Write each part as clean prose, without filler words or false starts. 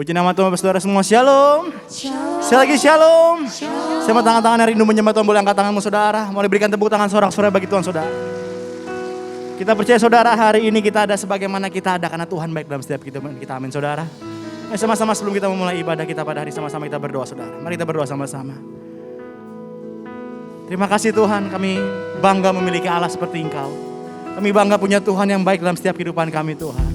Puji nama Tuhan saudara semua, shalom. Sekali lagi shalom. Sama tangan-tangan yang rindu menyembah Tuhan, boleh angkat tanganmu saudara. Boleh berikan tepuk tangan sorak-sorai bagi Tuhan saudara. Kita percaya saudara, hari ini kita ada sebagaimana kita ada karena Tuhan baik dalam setiap kehidupan kita, amin saudara. Sama-sama sebelum kita memulai ibadah kita pada hari, sama-sama kita berdoa saudara. Mari kita berdoa sama-sama. Terima kasih Tuhan, kami bangga memiliki Allah seperti Engkau. Kami bangga punya Tuhan yang baik dalam setiap kehidupan kami Tuhan.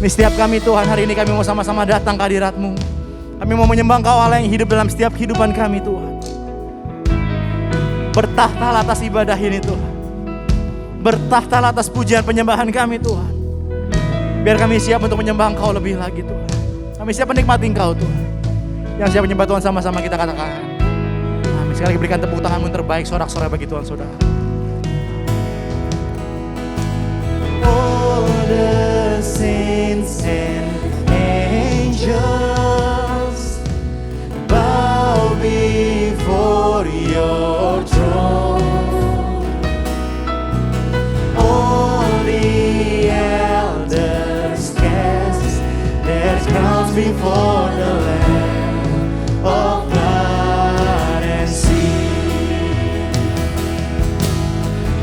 Ini setiap kami Tuhan, hari ini kami mau sama-sama datang ke hadirat-Mu. Kami mau menyembah Engkau Allah yang hidup dalam setiap kehidupan kami Tuhan. Bertahta atas ibadah ini Tuhan. Bertahta atas pujian penyembahan kami Tuhan. Biar kami siap untuk menyembah Engkau lebih lagi Tuhan. Kami siap menikmati Engkau Tuhan. Yang siap menyembah Tuhan sama-sama kita katakan. Amin. Sekali lagi berikan tepuk tanganmu yang terbaik, sorak-sorai bagi Tuhan saudara. All the saints and angels bow before your throne. All the elders cast their crowns before the Lamb of God and sing.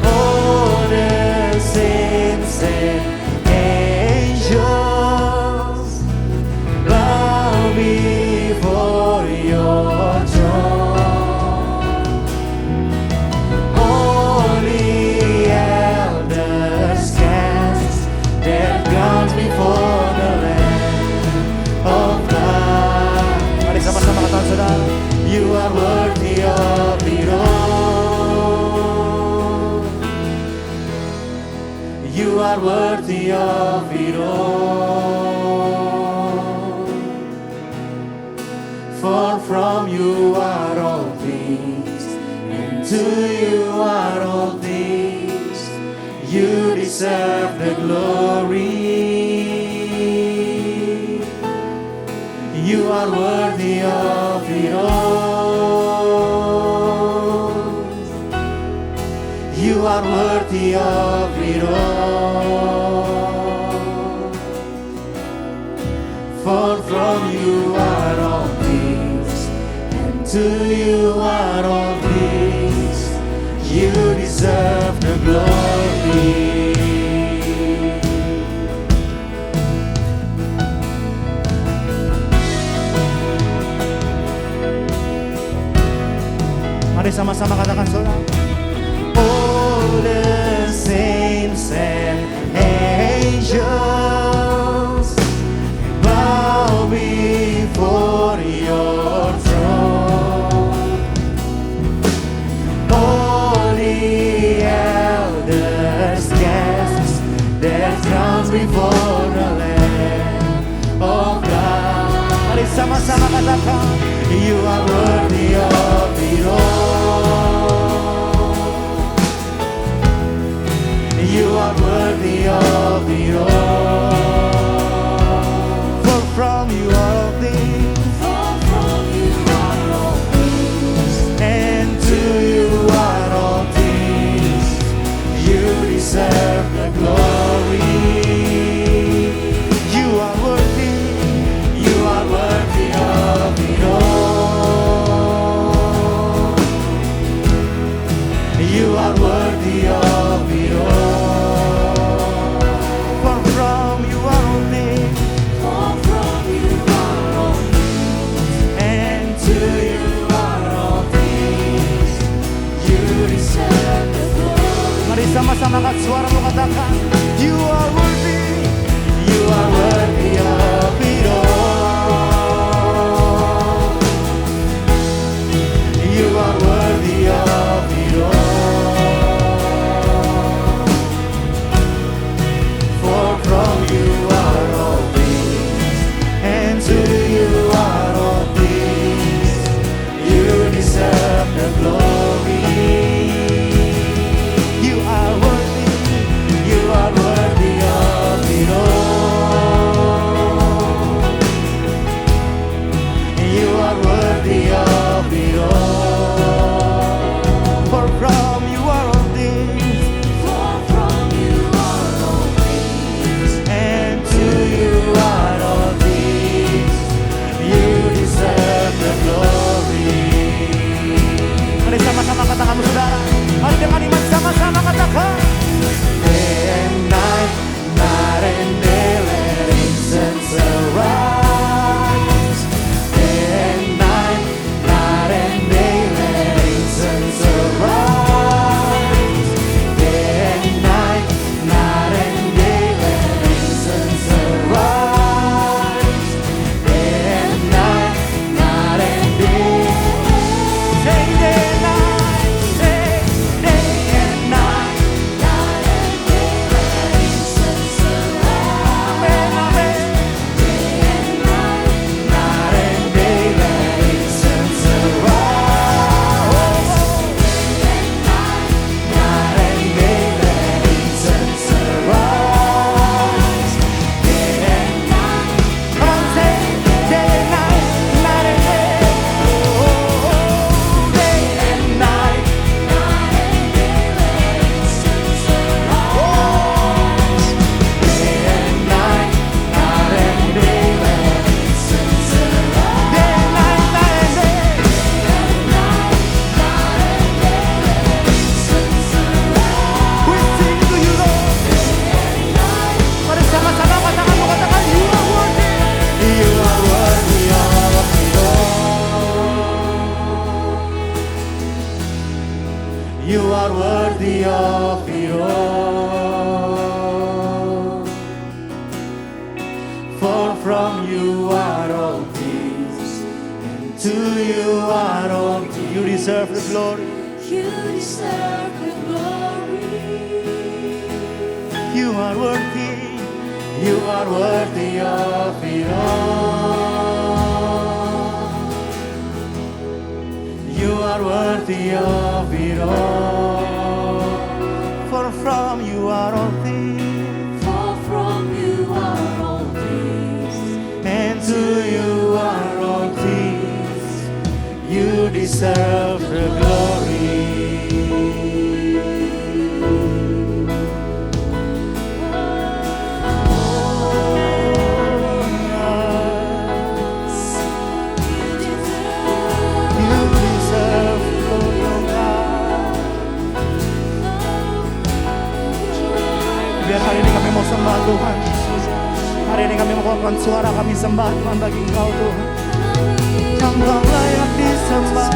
All the saints and angels bow before your throne. All the elders cast their crowns before the Lamb of God. Mari sama-sama katakan saudara, you are worthy of it all. You are worthy of it all. For from you are all things, and to you are all things. You deserve the glory. You are worthy of it all. You are worthy of it all. For from you are all things, and to you are all things. You deserve the glory. Mari sama-sama katakan saudara. All the saints and angels bow before your throne. All the elders cast their crowns before the Lamb of God. Mari sama-sama katakan, you are worthy of it all. You are worthy of it all. For from you are all things, and to you are all things. You deserve the glory. You are worthy. You are worthy of it all. You are worthy of it all. For from you are all things, and to you are all things. You deserve the glory. Mari sama-sama angkat suaramu katakan, you are worthy. You are worthy of it all. You are worthy of it all. For from you are all things, and to you are all things. You deserve the glory. You are worthy. You are worthy of it all. worthy of it all. For from you are all things, and to you are all things. You deserve the glory. You deserve the glory. You are worthy. You are worthy of it all. You are worthy of it all. For from you are all things, For from you are all things, and to you are all things. You deserve the glory. Biar hari ini kami mau sembah Tuhan. Hari ini kami mengeluarkan suara kami sembah Tuhan bagi Engkau Tuhan. Engkau layak disembah.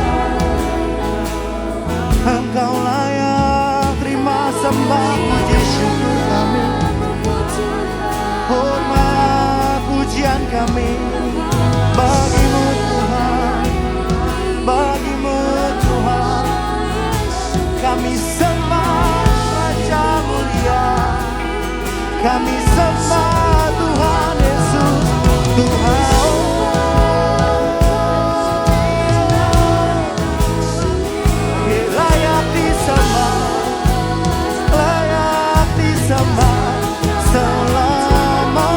Engkau layak terima sembah puji syukur kami. Hormat pujian kami bagimu Tuhan. Bagimu Tuhan. Kami sembah Raja mulia. Kami sembah Tuhan Yesus, Tuhan. Layak disembah, layak disembah selamanya.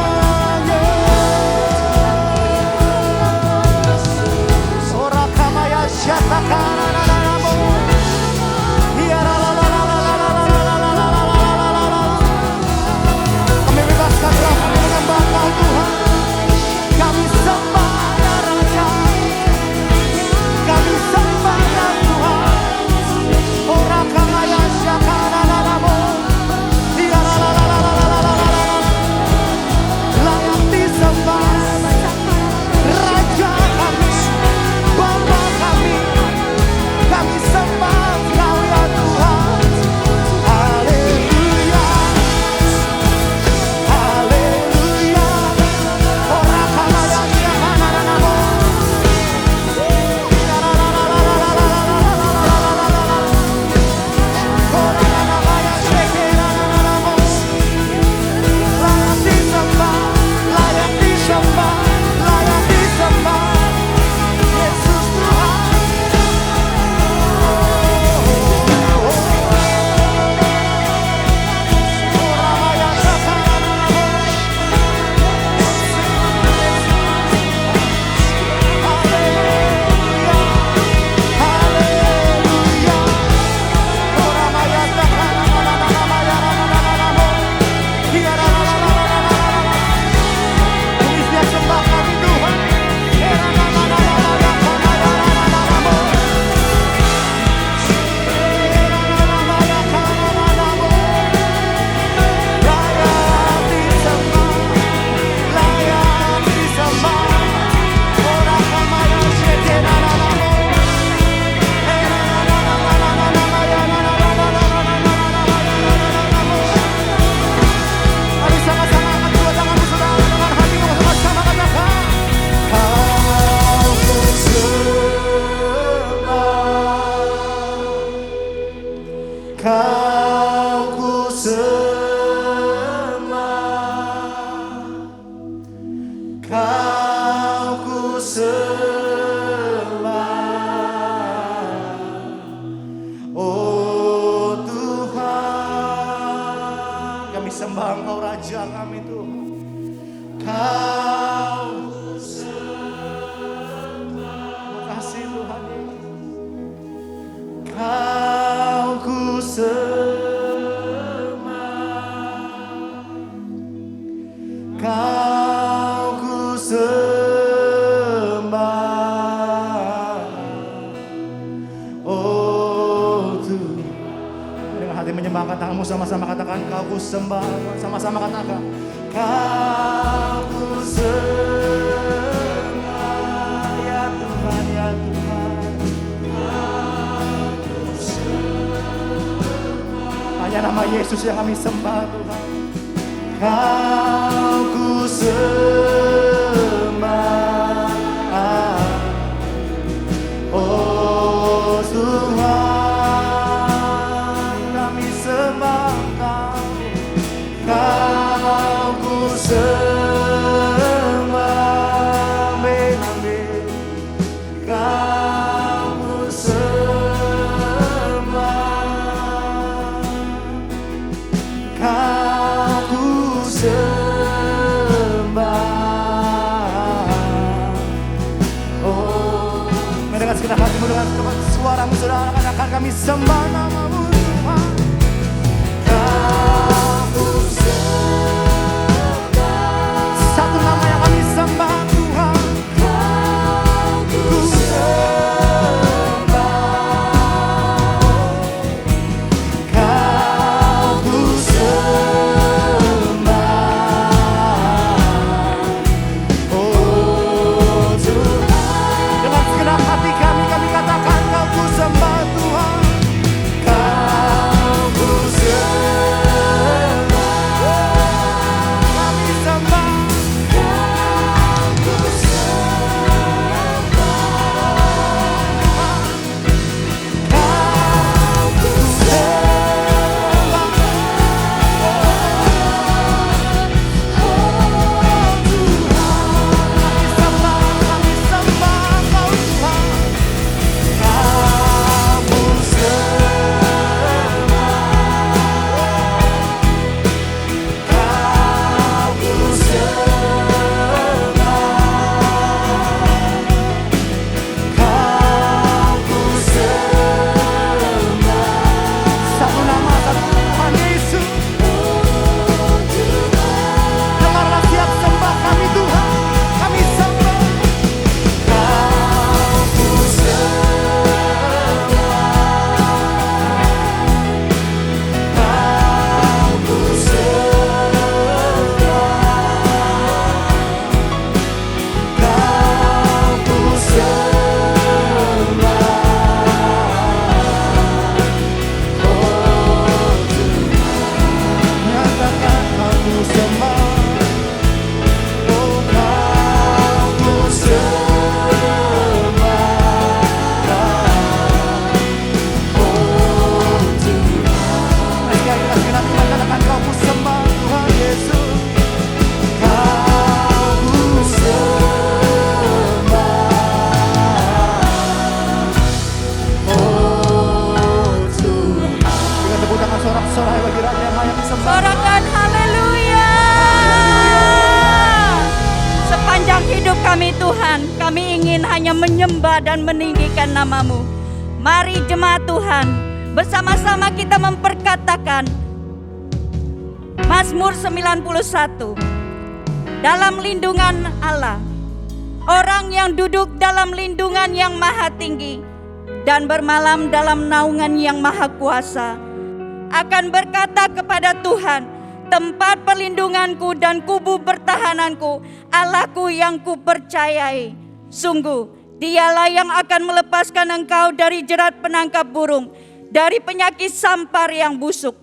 Ora kamaya syatakan. Menyembahkan tanganmu sama-sama katakan kau ku sembah, sama-sama katakan kau ku sembah ya Tuhan ya Tuhan, kau ku sembah Hanya nama Yesus yang kami sembah Tuhan. Kau ku sembah, oh Tuhan, kami sembah Kau. Kau ku sembah, amin, amin. Kau ku sembah, Kau ku sembah. Oh, mendengar segenap hatimu dengan suaramu saudara, akan kami sembah namamu Tuhan. Kau ku sembah, satu nama yang kami sembah Tuhan. Kau ku sembah, Kau ku sembah, oh Tuhan. Dengan segenap hati kami katakan Kau ku sembah Tuhan. Kau ku sembah, kami sembah. Kau ku sembah, Kau ku sembah, oh Tuhan. Kami sembah Kau Tuhan. Kau ku sembah, Kau ku sembah, Kau ku sembah. Satu nama, satu Tuhan Yesus. Dengarlah siap sembah kami Tuhan. Kami sembah. Kau ku sembah, Kau ku sembah, Kau ku sembah, oh Tuhan. Nyatakan Kau ku sembah, oh Kau ku sembah, oh Tuhan. Mari kita segenap kita katakan Kau ku sembah Tuhan Yesus. Kau ku sembah, oh Tuhan. Dengan tepuk tangan sorak-sorai bagi Raja yang layak disembah. Sorakan haleluya. Sepanjang hidup kami Tuhan, kami ingin hanya menyembah dan meninggikan nama-Mu. Mari jemaat Tuhan, bersama-sama kita memperkatakan Mazmur 91. Dalam lindungan Allah, orang yang duduk dalam lindungan yang maha tinggi dan bermalam dalam naungan yang maha kuasa akan berkata kepada Tuhan, tempat perlindunganku dan kubu pertahananku, Allahku yang kupercayai. Sungguh, Dialah yang akan melepaskan engkau dari jerat penangkap burung, dari penyakit sampar yang busuk.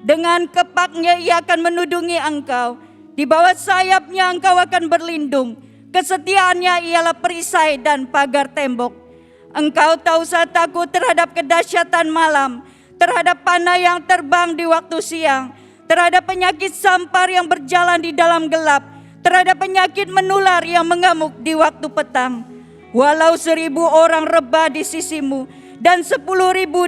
Dengan kepaknya ia akan menudungi engkau, di bawah sayapnya engkau akan berlindung. Kesetiaannya ialah perisai dan pagar tembok. Engkau tak usah takut terhadap kedahsyatan malam, terhadap panah yang terbang di waktu siang, terhadap penyakit sampar yang berjalan di dalam gelap, terhadap penyakit menular yang mengamuk di waktu petang. Walau 1000 orang rebah di sisimu dan 10.000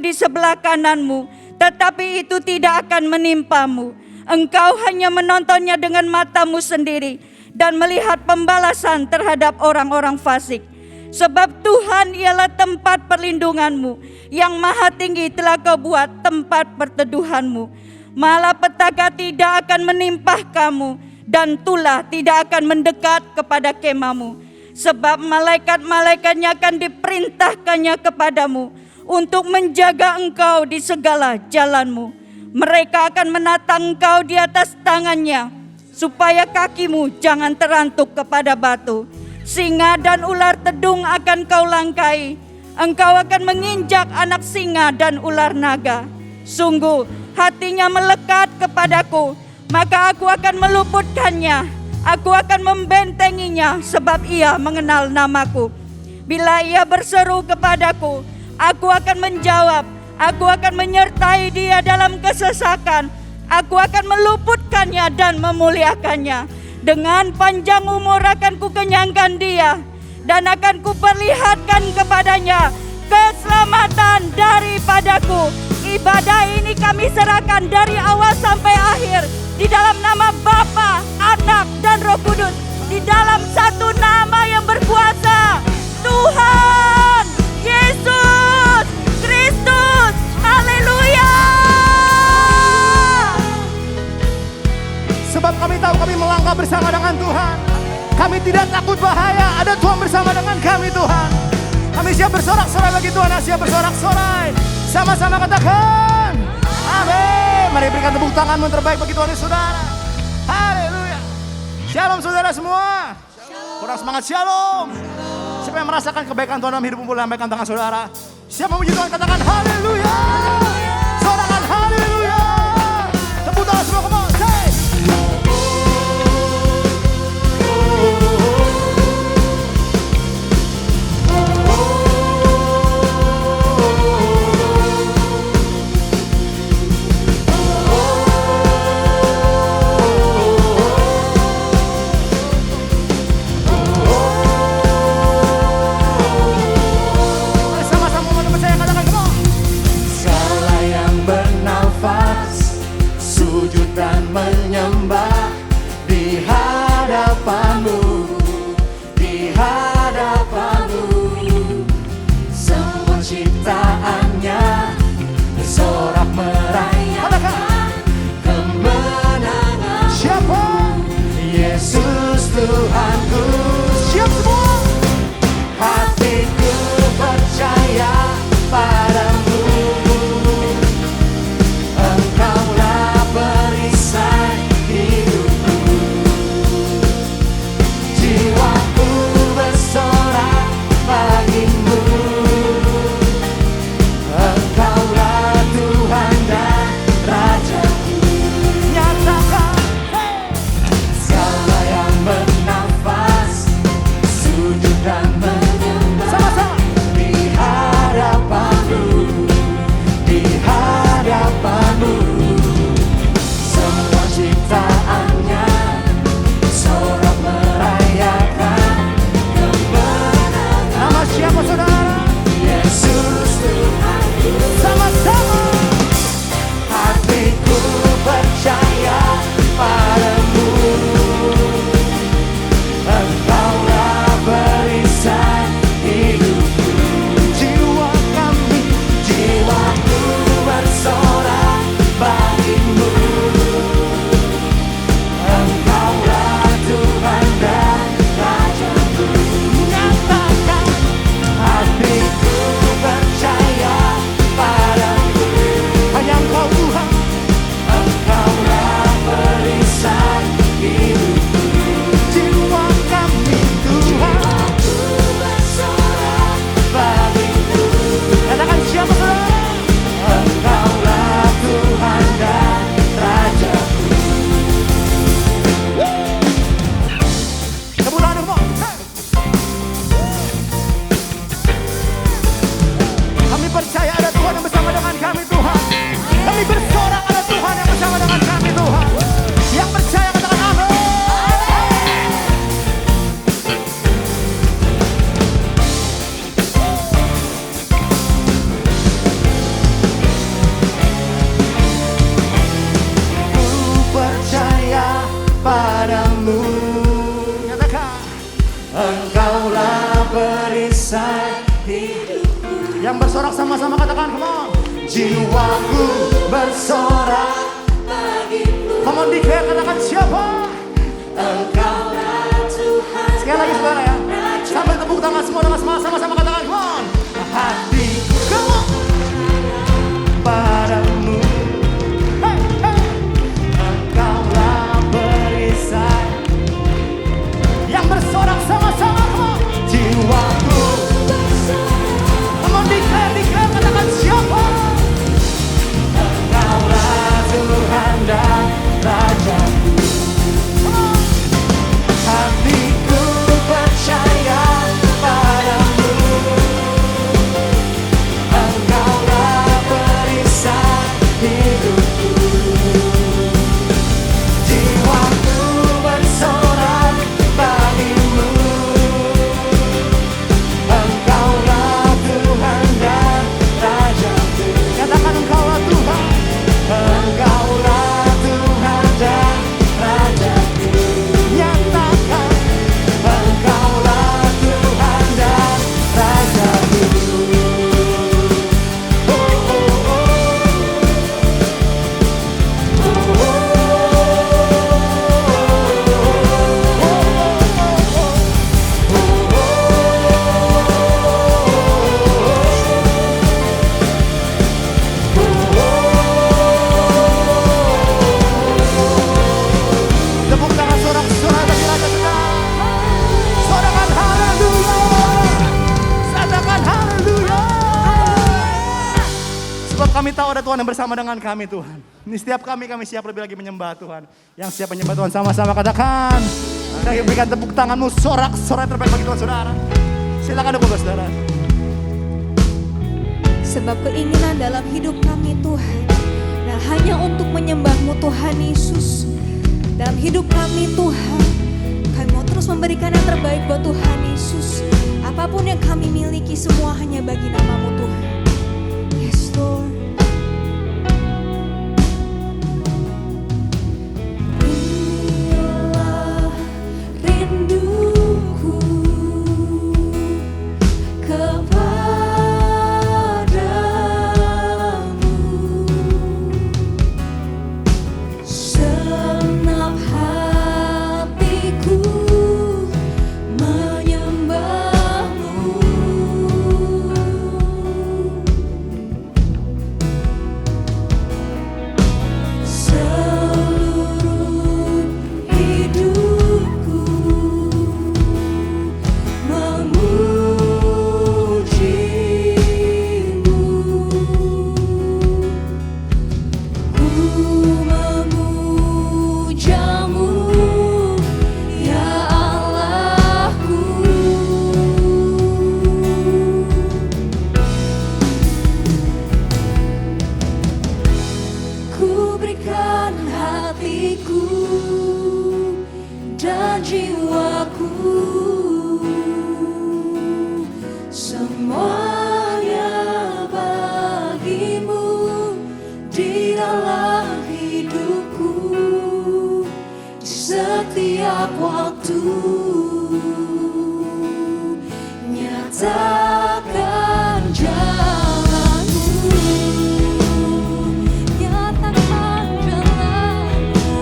di sebelah kananmu, tetapi itu tidak akan menimpamu. Engkau hanya menontonnya dengan matamu sendiri dan melihat pembalasan terhadap orang-orang fasik. Sebab Tuhan ialah tempat perlindunganmu, yang maha tinggi telah kau buat tempat perteduhanmu. Malapetaka tidak akan menimpa kamu, dan tulah tidak akan mendekat kepada kemahmu. Sebab malaikat-malaikatnya akan diperintahkannya kepadamu untuk menjaga engkau di segala jalanmu. Mereka akan menatang engkau di atas tangannya, supaya kakimu jangan terantuk kepada batu. Singa dan ular tedung akan kau langkai. Engkau akan menginjak anak singa dan ular naga. Sungguh, hatinya melekat kepadaku, maka aku akan meluputkannya. Aku akan membentenginya sebab ia mengenal namaku. Bila ia berseru kepadaku, aku akan menjawab. Aku akan menyertai dia dalam kesesakan. Aku akan meluputkannya dan memuliakannya. Dengan panjang umur akan kukenyangkan dia, dan akan kuperlihatkan kepadanya keselamatan daripadaku. Ibadah ini kami serahkan dari awal sampai akhir di dalam nama Bapa, Anak, dan Roh Kudus, di dalam satu nama yang berkuasa, Tuhan Yesus Kristus. Haleluya. Sebab kami tahu kami melangkah bersama dengan Tuhan. Kami tidak takut bahaya, ada Tuhan bersama dengan kami Tuhan. Kami siap bersorak-sorai bagi Tuhan, siap bersorak-sorai. Sama-sama katakan amin. Mari berikan tepuk tanganmu terbaik bagi Tuhan dan saudara. Haleluya. Shalom saudara semua. Kurang semangat shalom. Siapa yang merasakan kebaikan Tuhan dalam hidupmu, boleh lambaikan tangan saudara. Siapa memuji Tuhan katakan haleluya. Sorakan haleluya. Tepuk tangan semua, come on, say. Menyembah di hadapanmu, di hadapanmu. Semua ciptaannya bersorak merayakan kemenangan. Siapa? Yesus Tuhanku. Siap semua. Hatiku percaya padamu. Engkaulah perisai hidupku. Jiwaku bersorak bagimu. Engkaulah Tuhan dan Rajaku. Nyatakan Segala yang bernafas sujud dan menyembah sama-sama. di hadapanmu, di hadapanmu. Semua ciptaannya sorak merayakan kemenangan. Nama siapa saudara? Yesus Tuhanku. Sama-sama. Hatiku percaya padamu. Engkaulah perisai hidupku. Jiwa kami Jiwaku bersorak bagimu. Engkaulah Tuhan dan Rajaku. nyatakan Hatiku percaya padamu. hanya Engkau Tuhan. Engkaulah perisai hidupku. Jiwa kami Tuhan. Jiwaku bersorak bagimu. Katakan siapa saudara? Engkaulah Tuhan dan Rajaku. Tepuk tangan semua. Hey. Kami percaya ada Tuhan yang bersama dengan kami Tuhan. Kami bersorak ada Tuhan yang bersama dengan kami Tuhan. Yang percaya katakan amin. Ku percaya padamu. Nyatakan Engkaulah perisai hidupku. yang bersorak sama-sama katakan come on. Jiwaku bersorak bagimu. Come on declare katakan siapa? Engkaulah Tuhan. Sekali lagi saudara ya. Sambil tepuk tangan semua dengan semangat sama-sama katakan come on. Hatiku Come on. padamu. Hey, hey. Engkaulah perisai. Yang bersorak sama-sama come on. Jiwaku Come on declare katakan siapa? Engkaulah Tuhan yang bersama dengan kami Tuhan. Ini setiap kami siap lebih lagi menyembah Tuhan. Yang siap menyembah Tuhan sama-sama katakan. Kita berikan tepuk tanganmu, sorak-sorai terbaik bagi Tuhan saudara. Silakan dukung saudara. Sebab keinginan dalam hidup kami Tuhan, dan hanya untuk menyembah-Mu Tuhan Yesus. Dalam hidup kami Tuhan, kami mau terus memberikan yang terbaik buat Tuhan Yesus. Apapun yang kami miliki semua hanya bagi nama-Mu Tuhan. Yes Lord. Inilah rinduku kepadamu, senap hatiku menyembahmu. Seluruh hidupku memujimu, ku memujamu ya Allahku. Ku berikan hatiku dan jiwaku, semuanya bagimu di dalam hidupku, di setiap waktu. Nyatakan jalanmu, nyatakan jalanmu.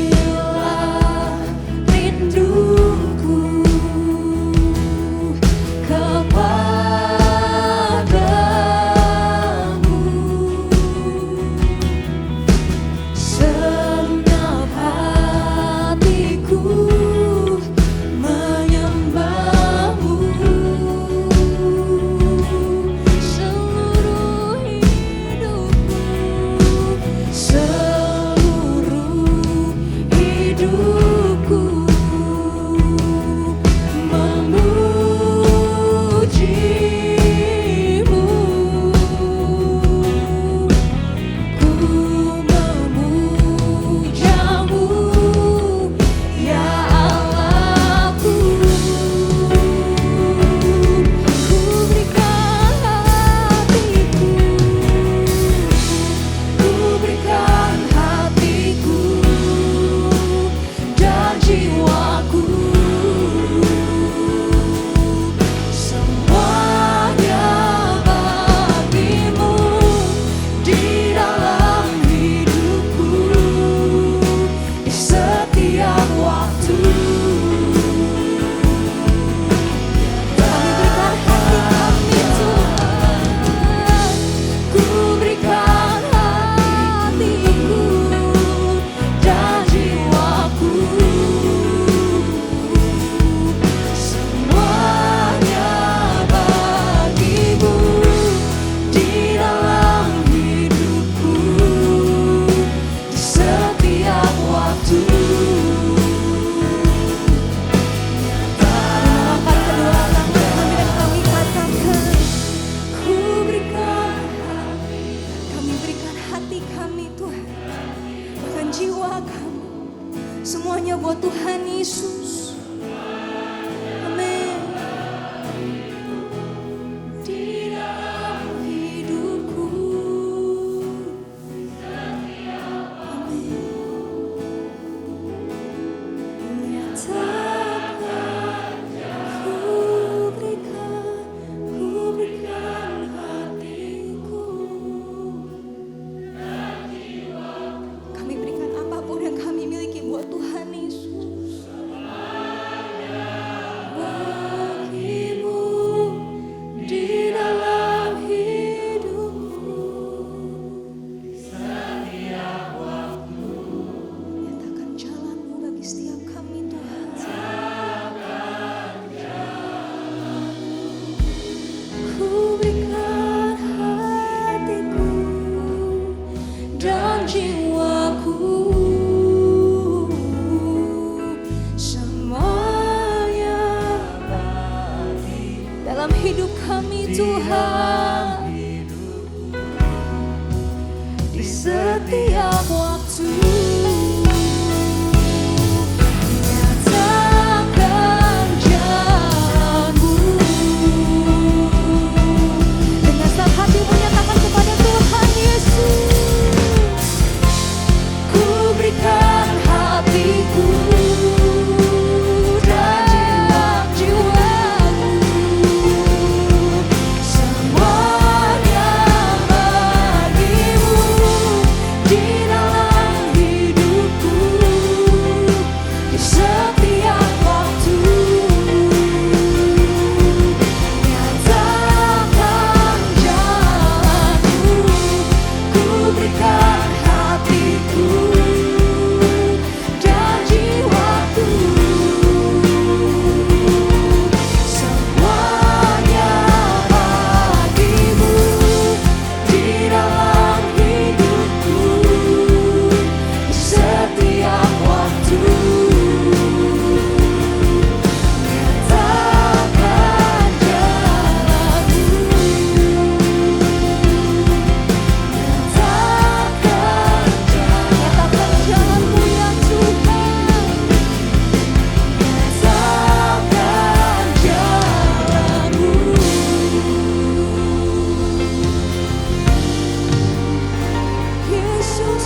Inilah rinduku kepadamu, hidup kami Tuhan. Di Setiap waktu nyatakan jalanmu. Dengan senang hatimu nyatakan kepada Tuhan Yesus. Ku berikan hatiku dan jiwaku, semuanya bagimu di dalam hidupku, di setiap waktu. Nyatakan jalanmu, ku berikan hatiku dan jiwaku, semuanya bagimu di dalam hidupku, di setiap waktu. Nyatakan jalanmu, nyatakan jalanmu ya Tuhan. Nyatakan jalanmu. Yesus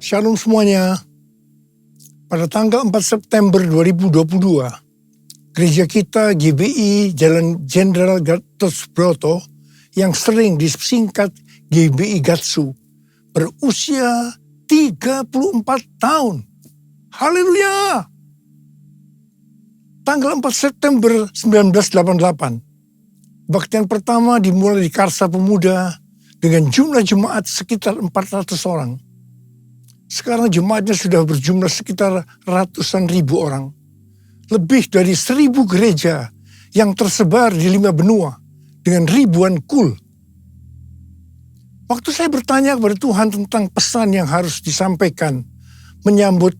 Shalom semuanya. Pada tanggal 4 September 2022, gereja kita GBI Jalan Jenderal Gatot Subroto yang sering disingkat GBI Gatsu berusia 34 tahun. Haleluya! Tanggal 4 September 1988, kebaktian pertama dimulai di Karsa Pemuda dengan jumlah jemaat sekitar 400 orang. Sekarang jemaatnya sudah berjumlah sekitar ratusan ribu orang. Lebih dari 1.000 gereja yang tersebar di 5 benua dengan ribuan kul. Waktu saya bertanya kepada Tuhan tentang pesan yang harus disampaikan menyambut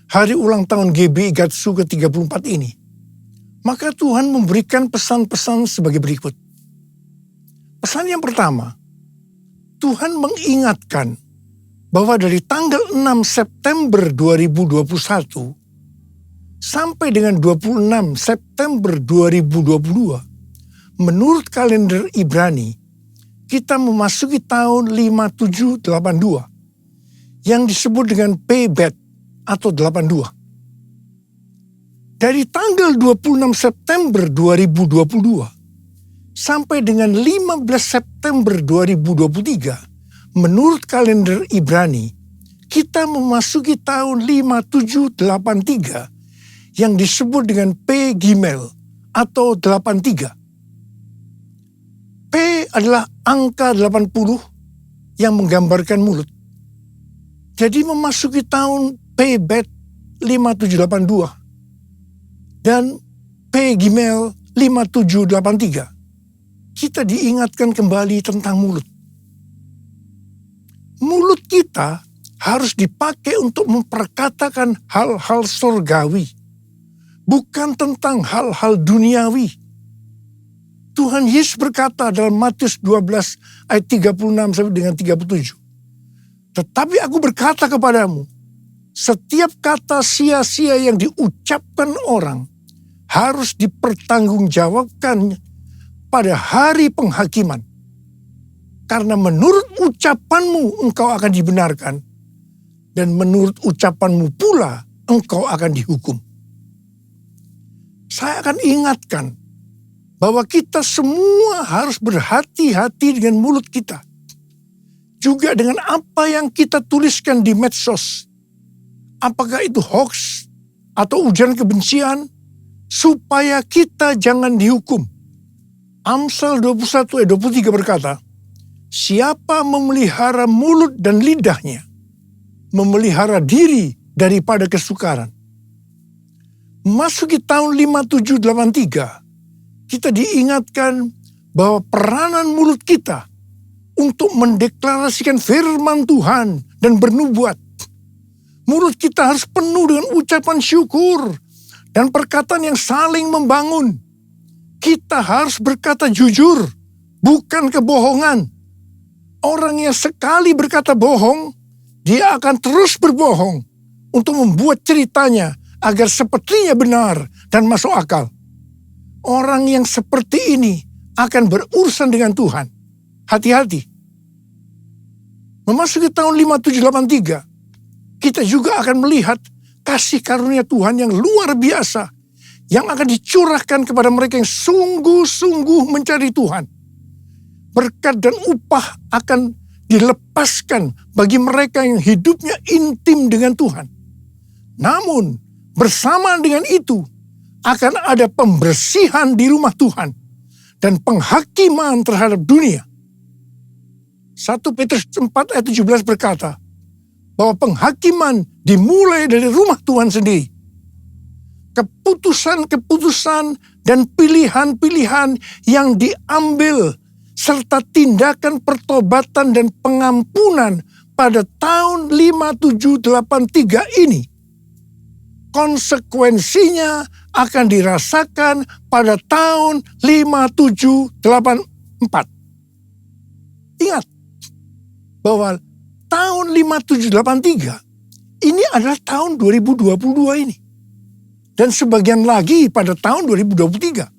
hari ulang tahun GBI Gatsu ke-34 ini, maka Tuhan memberikan pesan-pesan sebagai berikut. Pesan yang pertama, Tuhan mengingatkan bahwa dari tanggal 6 September 2021 sampai dengan 26 September 2022, menurut kalender Ibrani, kita memasuki tahun 5782 yang disebut dengan Pebet atau 82. Dari tanggal 26 September 2022 sampai dengan 15 September 2023, menurut kalender Ibrani, kita memasuki tahun 5783 yang disebut dengan P Gimel atau 83. P adalah angka 80 yang menggambarkan mulut. Jadi memasuki tahun P Bet 5782 dan P Gimel 5783, kita diingatkan kembali tentang mulut. Mulut kita harus dipakai untuk memperkatakan hal-hal surgawi, bukan tentang hal-hal duniawi. Tuhan Yesus berkata dalam Matius 12 ayat 36 sampai dengan 37. Tetapi aku berkata kepadamu, setiap kata sia-sia yang diucapkan orang harus dipertanggungjawabkan pada hari penghakiman. Karena menurut ucapanmu engkau akan dibenarkan, dan menurut ucapanmu pula engkau akan dihukum. Saya akan ingatkan bahwa kita semua harus berhati-hati dengan mulut kita. Juga dengan apa yang kita tuliskan di medsos. Apakah itu hoax atau ujaran kebencian, supaya kita jangan dihukum. Amsal 21 ayat 23 berkata, siapa memelihara mulut dan lidahnya, memelihara diri daripada kesukaran. Masuki tahun 5783, kita diingatkan bahwa peranan mulut kita untuk mendeklarasikan firman Tuhan dan bernubuat. Mulut kita harus penuh dengan ucapan syukur dan perkataan yang saling membangun. Kita harus berkata jujur, bukan kebohongan. Orang yang sekali berkata bohong, dia akan terus berbohong untuk membuat ceritanya agar sepertinya benar dan masuk akal. Orang yang seperti ini akan berurusan dengan Tuhan. Hati-hati. Memasuki tahun 5783, kita juga akan melihat kasih karunia Tuhan yang luar biasa yang akan dicurahkan kepada mereka yang sungguh-sungguh mencari Tuhan. Berkat dan upah akan dilepaskan bagi mereka yang hidupnya intim dengan Tuhan. Namun, bersamaan dengan itu, akan ada pembersihan di rumah Tuhan dan penghakiman terhadap dunia. 1 Petrus 4 ayat 17 berkata, bahwa penghakiman dimulai dari rumah Tuhan sendiri. Keputusan-keputusan dan pilihan-pilihan yang diambil serta tindakan pertobatan dan pengampunan pada tahun 5783 ini, konsekuensinya akan dirasakan pada tahun 5784. Ingat bahwa tahun 5783 ini adalah tahun 2022 ini. Dan sebagian lagi pada tahun 2023.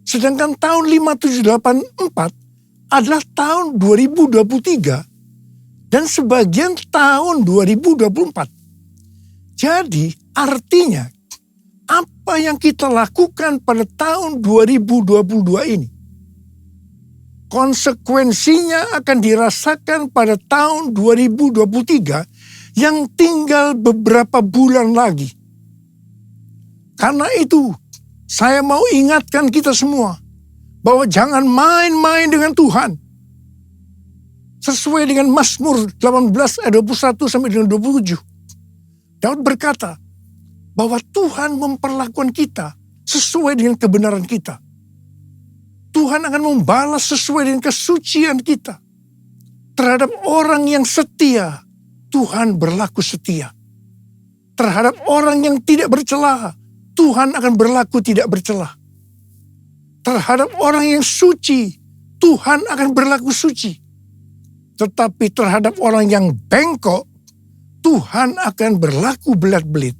Sedangkan tahun 5784 adalah tahun 2023 dan sebagian tahun 2024. Jadi artinya apa yang kita lakukan pada tahun 2022 ini, konsekuensinya akan dirasakan pada tahun 2023 yang tinggal beberapa bulan lagi. Karena itu, saya mau ingatkan kita semua bahwa jangan main-main dengan Tuhan. Sesuai dengan Mazmur 18 ayat 21 sampai dengan 27. Daud berkata bahwa Tuhan memperlakukan kita sesuai dengan kebenaran kita. Tuhan akan membalas sesuai dengan kesucian kita. Terhadap orang yang setia, Tuhan berlaku setia. Terhadap orang yang tidak bercela, Tuhan akan berlaku tidak bercela. Terhadap orang yang suci, Tuhan akan berlaku suci. Tetapi terhadap orang yang bengkok, Tuhan akan berlaku belat-belit.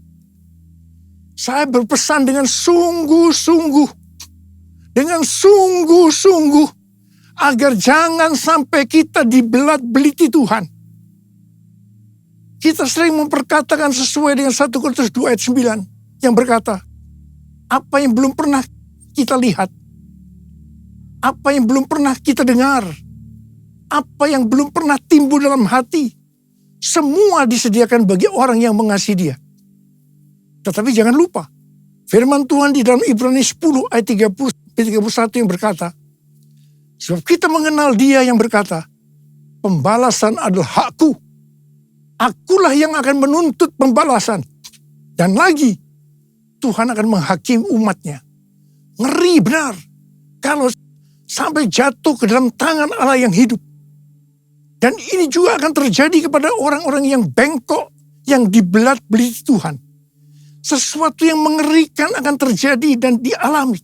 Saya berpesan dengan sungguh-sungguh, agar jangan sampai kita dibelat-beliti Tuhan. Kita sering memperkatakan sesuai dengan 1 Korintus 2 ayat 9 yang berkata, apa yang belum pernah kita lihat, apa yang belum pernah kita dengar, apa yang belum pernah timbul dalam hati, semua disediakan bagi orang yang mengasihi Dia. Tetapi jangan lupa, firman Tuhan di dalam Ibrani 10 ayat 30-31 yang berkata, sebab kita mengenal Dia yang berkata, pembalasan adalah hakku. Akulah yang akan menuntut pembalasan. Dan lagi, Tuhan akan menghakimi umatnya. Ngeri benar kalau sampai jatuh ke dalam tangan Allah yang hidup. Dan ini juga akan terjadi kepada orang-orang yang bengkok, yang dibelat-beliti Tuhan. Sesuatu yang mengerikan akan terjadi dan dialami.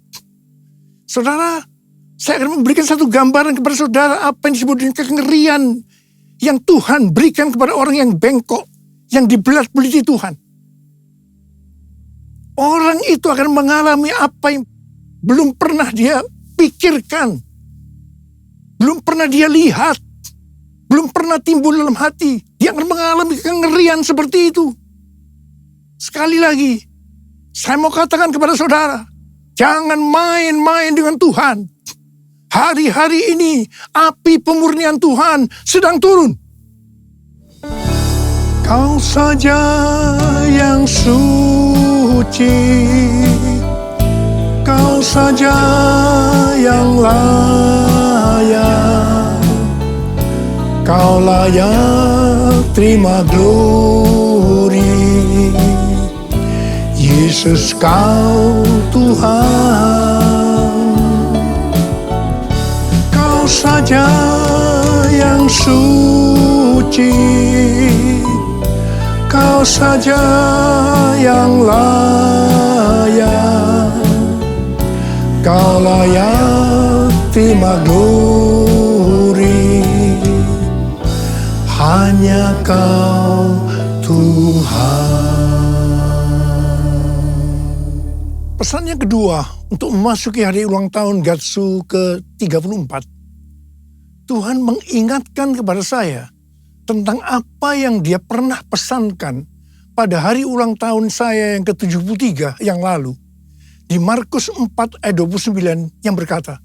Saudara, saya akan memberikan satu gambaran kepada saudara apa yang disebut dengan kengerian yang Tuhan berikan kepada orang yang bengkok, yang dibelat-beliti Tuhan. Orang itu akan mengalami apa yang belum pernah dia pikirkan, belum pernah dia lihat, belum pernah timbul dalam hati. Dia akan mengalami kengerian seperti itu. Sekali lagi, saya mau katakan kepada saudara, jangan main-main dengan Tuhan. Hari-hari ini, api pemurnian Tuhan sedang turun. Kau saja yang suci, Kau saja yang layak Kau layak terima glory. Yesus kau Tuhan. Kau saja yang suci. Kau saja yang layak. Kau layak terima glory. Hanya kau Tuhan. Pesan yang kedua untuk memasuki hari ulang tahun Gatsu ke-34. Tuhan mengingatkan kepada saya tentang apa yang dia pernah pesankan pada hari ulang tahun saya yang ke-73 yang lalu. Di Markus 4 ayat 29 yang berkata,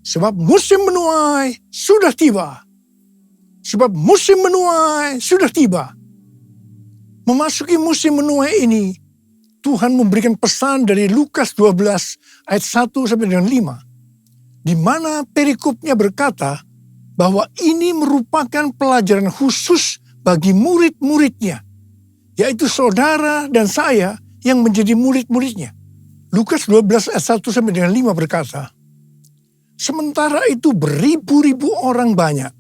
sebab musim menuai sudah tiba. Sebab musim menuai sudah tiba. Memasuki musim menuai ini, Tuhan memberikan pesan dari Lukas 12 ayat 1 sampai dengan 5. Di mana perikopnya berkata bahwa ini merupakan pelajaran khusus bagi murid-muridnya, yaitu saudara dan saya yang menjadi murid-muridnya. Lukas 12 ayat 1 sampai dengan 5 berkata, sementara itu beribu-ribu orang banyak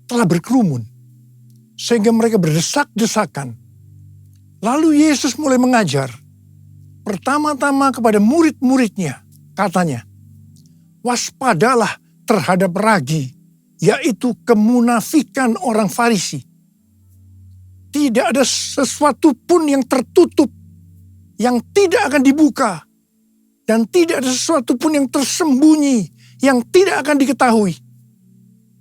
telah berkerumun, sehingga mereka berdesak-desakan. Lalu Yesus mulai mengajar, pertama-tama kepada murid-muridnya, katanya, waspadalah terhadap ragi, yaitu kemunafikan orang Farisi. Tidak ada sesuatu pun yang tertutup, yang tidak akan dibuka, dan tidak ada sesuatu pun yang tersembunyi, yang tidak akan diketahui.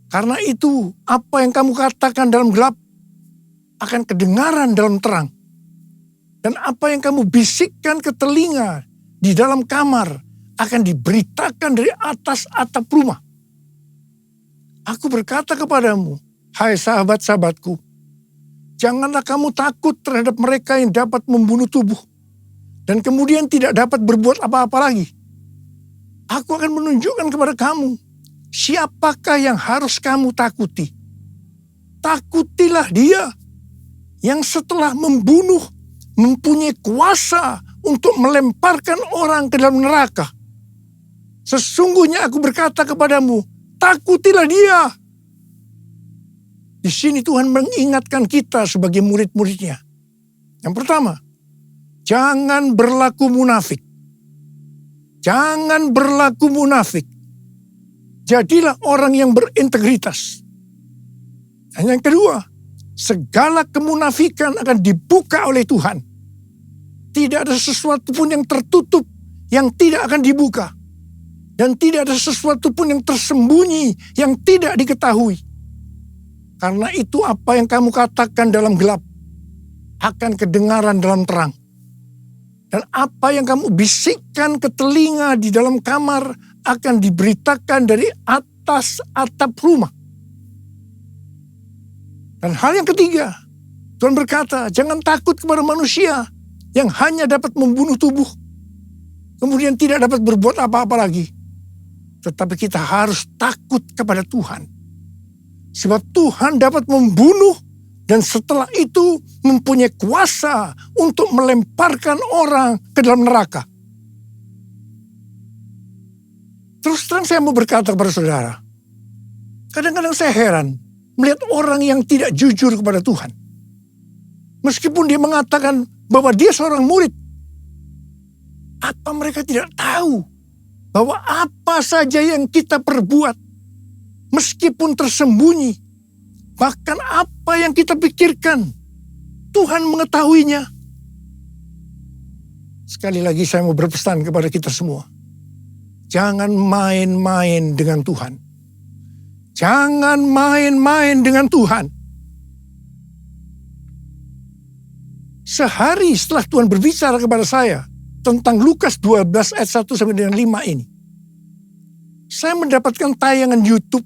Karena itu, apa yang kamu katakan dalam gelap, akan kedengaran dalam terang. Dan apa yang kamu bisikkan ke telinga di dalam kamar, akan diberitakan dari atas atap rumah. Aku berkata kepadamu, hai sahabat-sahabatku, janganlah kamu takut terhadap mereka yang dapat membunuh tubuh, dan kemudian tidak dapat berbuat apa-apa lagi. Aku akan menunjukkan kepada kamu, siapakah yang harus kamu takuti. Takutilah dia yang setelah membunuh, mempunyai kuasa untuk melemparkan orang ke dalam neraka. Sesungguhnya aku berkata kepadamu, takutilah dia. Di sini Tuhan mengingatkan kita sebagai murid-muridnya. Yang pertama, jangan berlaku munafik. Jangan berlaku munafik. Jadilah orang yang berintegritas. Dan yang kedua, segala kemunafikan akan dibuka oleh Tuhan. Tidak ada sesuatu pun yang tertutup yang tidak akan dibuka. Dan tidak ada sesuatu pun yang tersembunyi, yang tidak diketahui. Karena itu apa yang kamu katakan dalam gelap, akan kedengaran dalam terang. Dan apa yang kamu bisikkan ke telinga di dalam kamar, akan diberitakan dari atas atap rumah. Dan hal yang ketiga, Tuhan berkata, jangan takut kepada manusia yang hanya dapat membunuh tubuh, kemudian tidak dapat berbuat apa-apa lagi. Tetapi kita harus takut kepada Tuhan. Sebab Tuhan dapat membunuh dan setelah itu mempunyai kuasa untuk melemparkan orang ke dalam neraka. Terus terang saya mau berkata kepada saudara, kadang-kadang saya heran melihat orang yang tidak jujur kepada Tuhan. Meskipun dia mengatakan bahwa dia seorang murid, apa mereka tidak tahu bahwa apa saja yang kita perbuat, meskipun tersembunyi, bahkan apa yang kita pikirkan, Tuhan mengetahuinya. Sekali lagi saya mau berpesan kepada kita semua, jangan main-main dengan Tuhan. Jangan main-main dengan Tuhan. Sehari setelah Tuhan berbicara kepada saya tentang Lukas 12 ayat 1 sampai dengan 5 ini, saya mendapatkan tayangan YouTube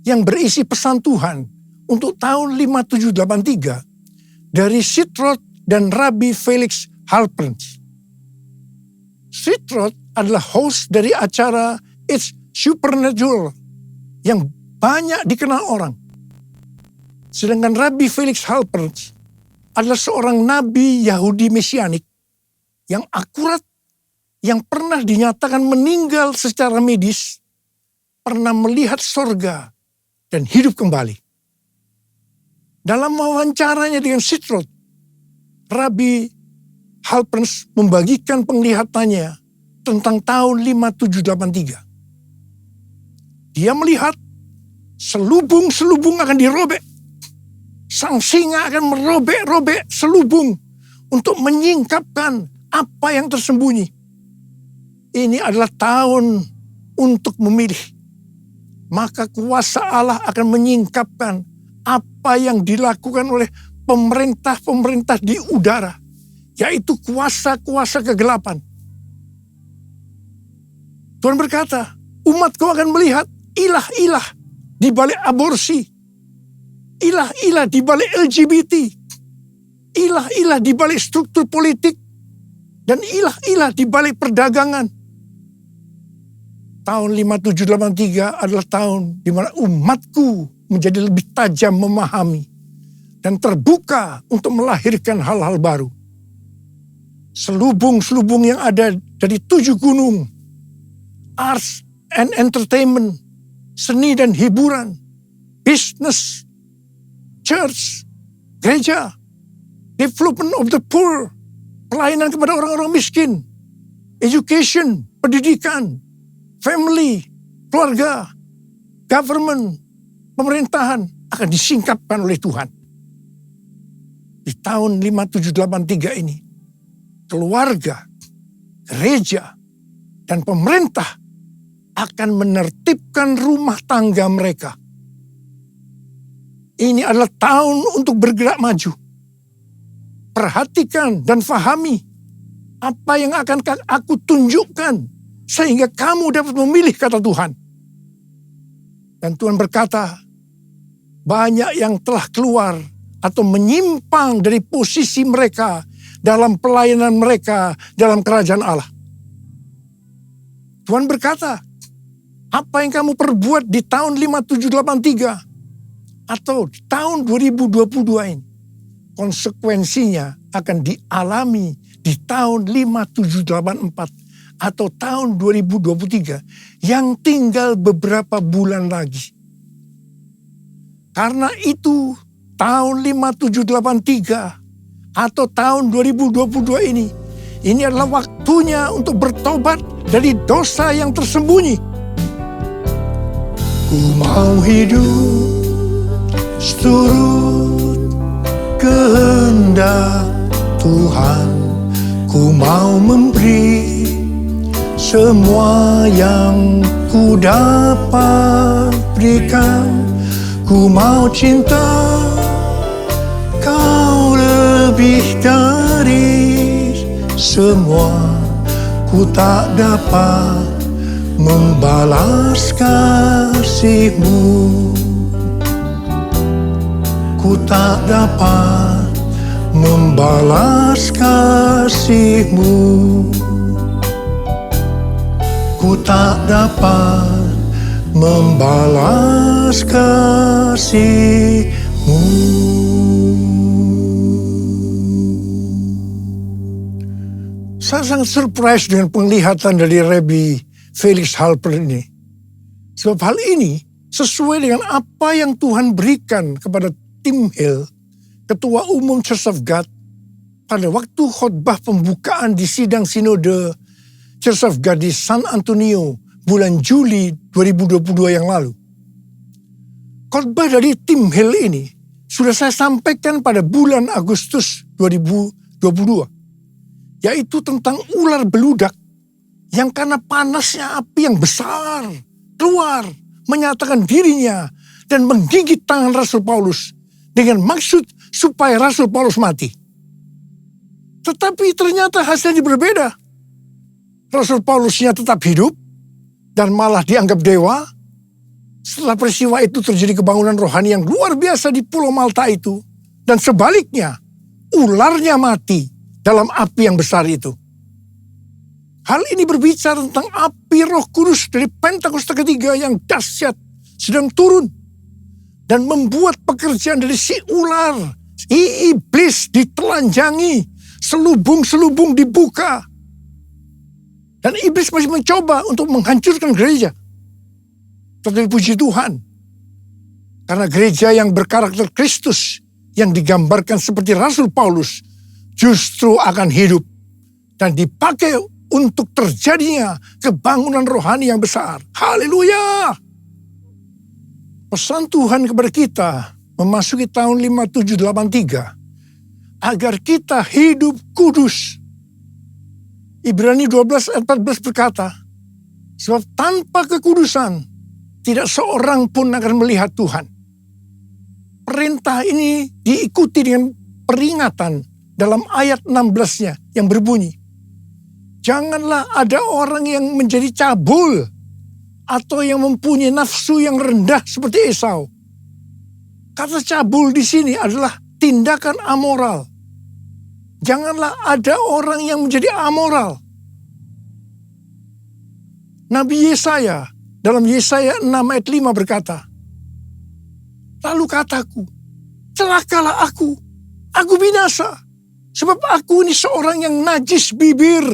yang berisi pesan Tuhan untuk tahun 5783 dari Sid Roth dan Rabbi Felix Halperns. Sid Roth adalah host dari acara It's Supernatural yang banyak dikenal orang. Sedangkan Rabbi Felix Halpern adalah seorang nabi Yahudi Mesianik yang akurat, yang pernah dinyatakan meninggal secara medis, pernah melihat sorga dan hidup kembali. Dalam wawancaranya dengan Sitrot, Rabbi Halpern membagikan penglihatannya tentang tahun 5783. Dia melihat selubung-selubung akan dirobek. Sang singa akan merobek-robek selubung untuk menyingkapkan apa yang tersembunyi. Ini adalah tahun untuk memilih. Maka kuasa Allah akan menyingkapkan apa yang dilakukan oleh pemerintah-pemerintah di udara, yaitu kuasa-kuasa kegelapan. Tuhan berkata, umatku akan melihat ilah-ilah di balik aborsi, ilah-ilah di balik LGBT, ilah-ilah di balik struktur politik, dan ilah-ilah di balik perdagangan. Tahun 5783 adalah tahun di mana umatku menjadi lebih tajam memahami dan terbuka untuk melahirkan hal-hal baru. Selubung-selubung yang ada dari 7 gunung, arts and entertainment, seni dan hiburan, business, church, gereja, development of the poor, pelayanan kepada orang-orang miskin, education, pendidikan, family, keluarga, government, pemerintahan akan disingkapkan oleh Tuhan. Di tahun 5783 ini, keluarga, gereja, dan pemerintah akan menertibkan rumah tangga mereka. Ini adalah tahun untuk bergerak maju. Perhatikan dan fahami apa yang akan aku tunjukkan sehingga kamu dapat memilih, kata Tuhan. Dan Tuhan berkata, banyak yang telah keluar atau menyimpang dari posisi mereka dalam pelayanan mereka dalam kerajaan Allah. Tuhan berkata, apa yang kamu perbuat di tahun 5783 atau di tahun 2022 ini, konsekuensinya akan dialami di tahun 5784 atau tahun 2023 yang tinggal beberapa bulan lagi. Karena itu tahun 5783 atau tahun 2022 ini adalah waktunya untuk bertobat dari dosa yang tersembunyi. Ku mau hidup seturut kehendak Tuhan. Ku mau memberi semua yang ku dapat berikan. Ku mau cinta kau lebih dari semua. Ku tak dapat membalas kasih-Mu. Ku tak dapat membalas kasih-Mu. Ku tak dapat membalas kasih-Mu. Saya sangat surprise dengan penglihatan dari Rabbi Felix Halpern ini. Sebab hal ini sesuai dengan apa yang Tuhan berikan kepada Tim Hill, Ketua Umum Church of God, pada waktu khotbah pembukaan di sidang sinode Church of God di San Antonio bulan Juli 2022 yang lalu. Khotbah dari Tim Hill ini sudah saya sampaikan pada bulan Agustus 2022, yaitu tentang ular beludak yang karena panasnya api yang besar keluar menyatakan dirinya dan menggigit tangan Rasul Paulus dengan maksud supaya Rasul Paulus mati. Tetapi ternyata hasilnya berbeda. Rasul Paulusnya tetap hidup dan malah dianggap dewa. Setelah peristiwa itu terjadi kebangunan rohani yang luar biasa di Pulau Malta itu. Dan sebaliknya, ularnya mati dalam api yang besar itu. Hal ini berbicara tentang api Roh Kudus dari Pentakosta ketiga yang dahsyat sedang turun. dan membuat pekerjaan dari si ular, si iblis ditelanjangi, selubung-selubung dibuka. Dan iblis masih mencoba untuk menghancurkan gereja. Tetapi puji Tuhan, karena gereja yang berkarakter Kristus, yang digambarkan seperti Rasul Paulus, justru akan hidup dan dipakai untuk terjadinya kebangunan rohani yang besar. Haleluya! Pesan Tuhan kepada kita memasuki tahun 5783 agar kita hidup kudus. Ibrani 12 ayat 14 berkata, sebab tanpa kekudusan tidak seorang pun akan melihat Tuhan. Perintah ini diikuti dengan peringatan dalam ayat 16-nya yang berbunyi, janganlah ada orang yang menjadi cabul atau yang mempunyai nafsu yang rendah seperti Esau. Kata cabul di sini adalah tindakan amoral. Janganlah ada orang yang menjadi amoral. Nabi Yesaya dalam Yesaya 6 ayat 5 berkata, lalu kataku, celakalah aku binasa, sebab aku ini seorang yang najis bibir,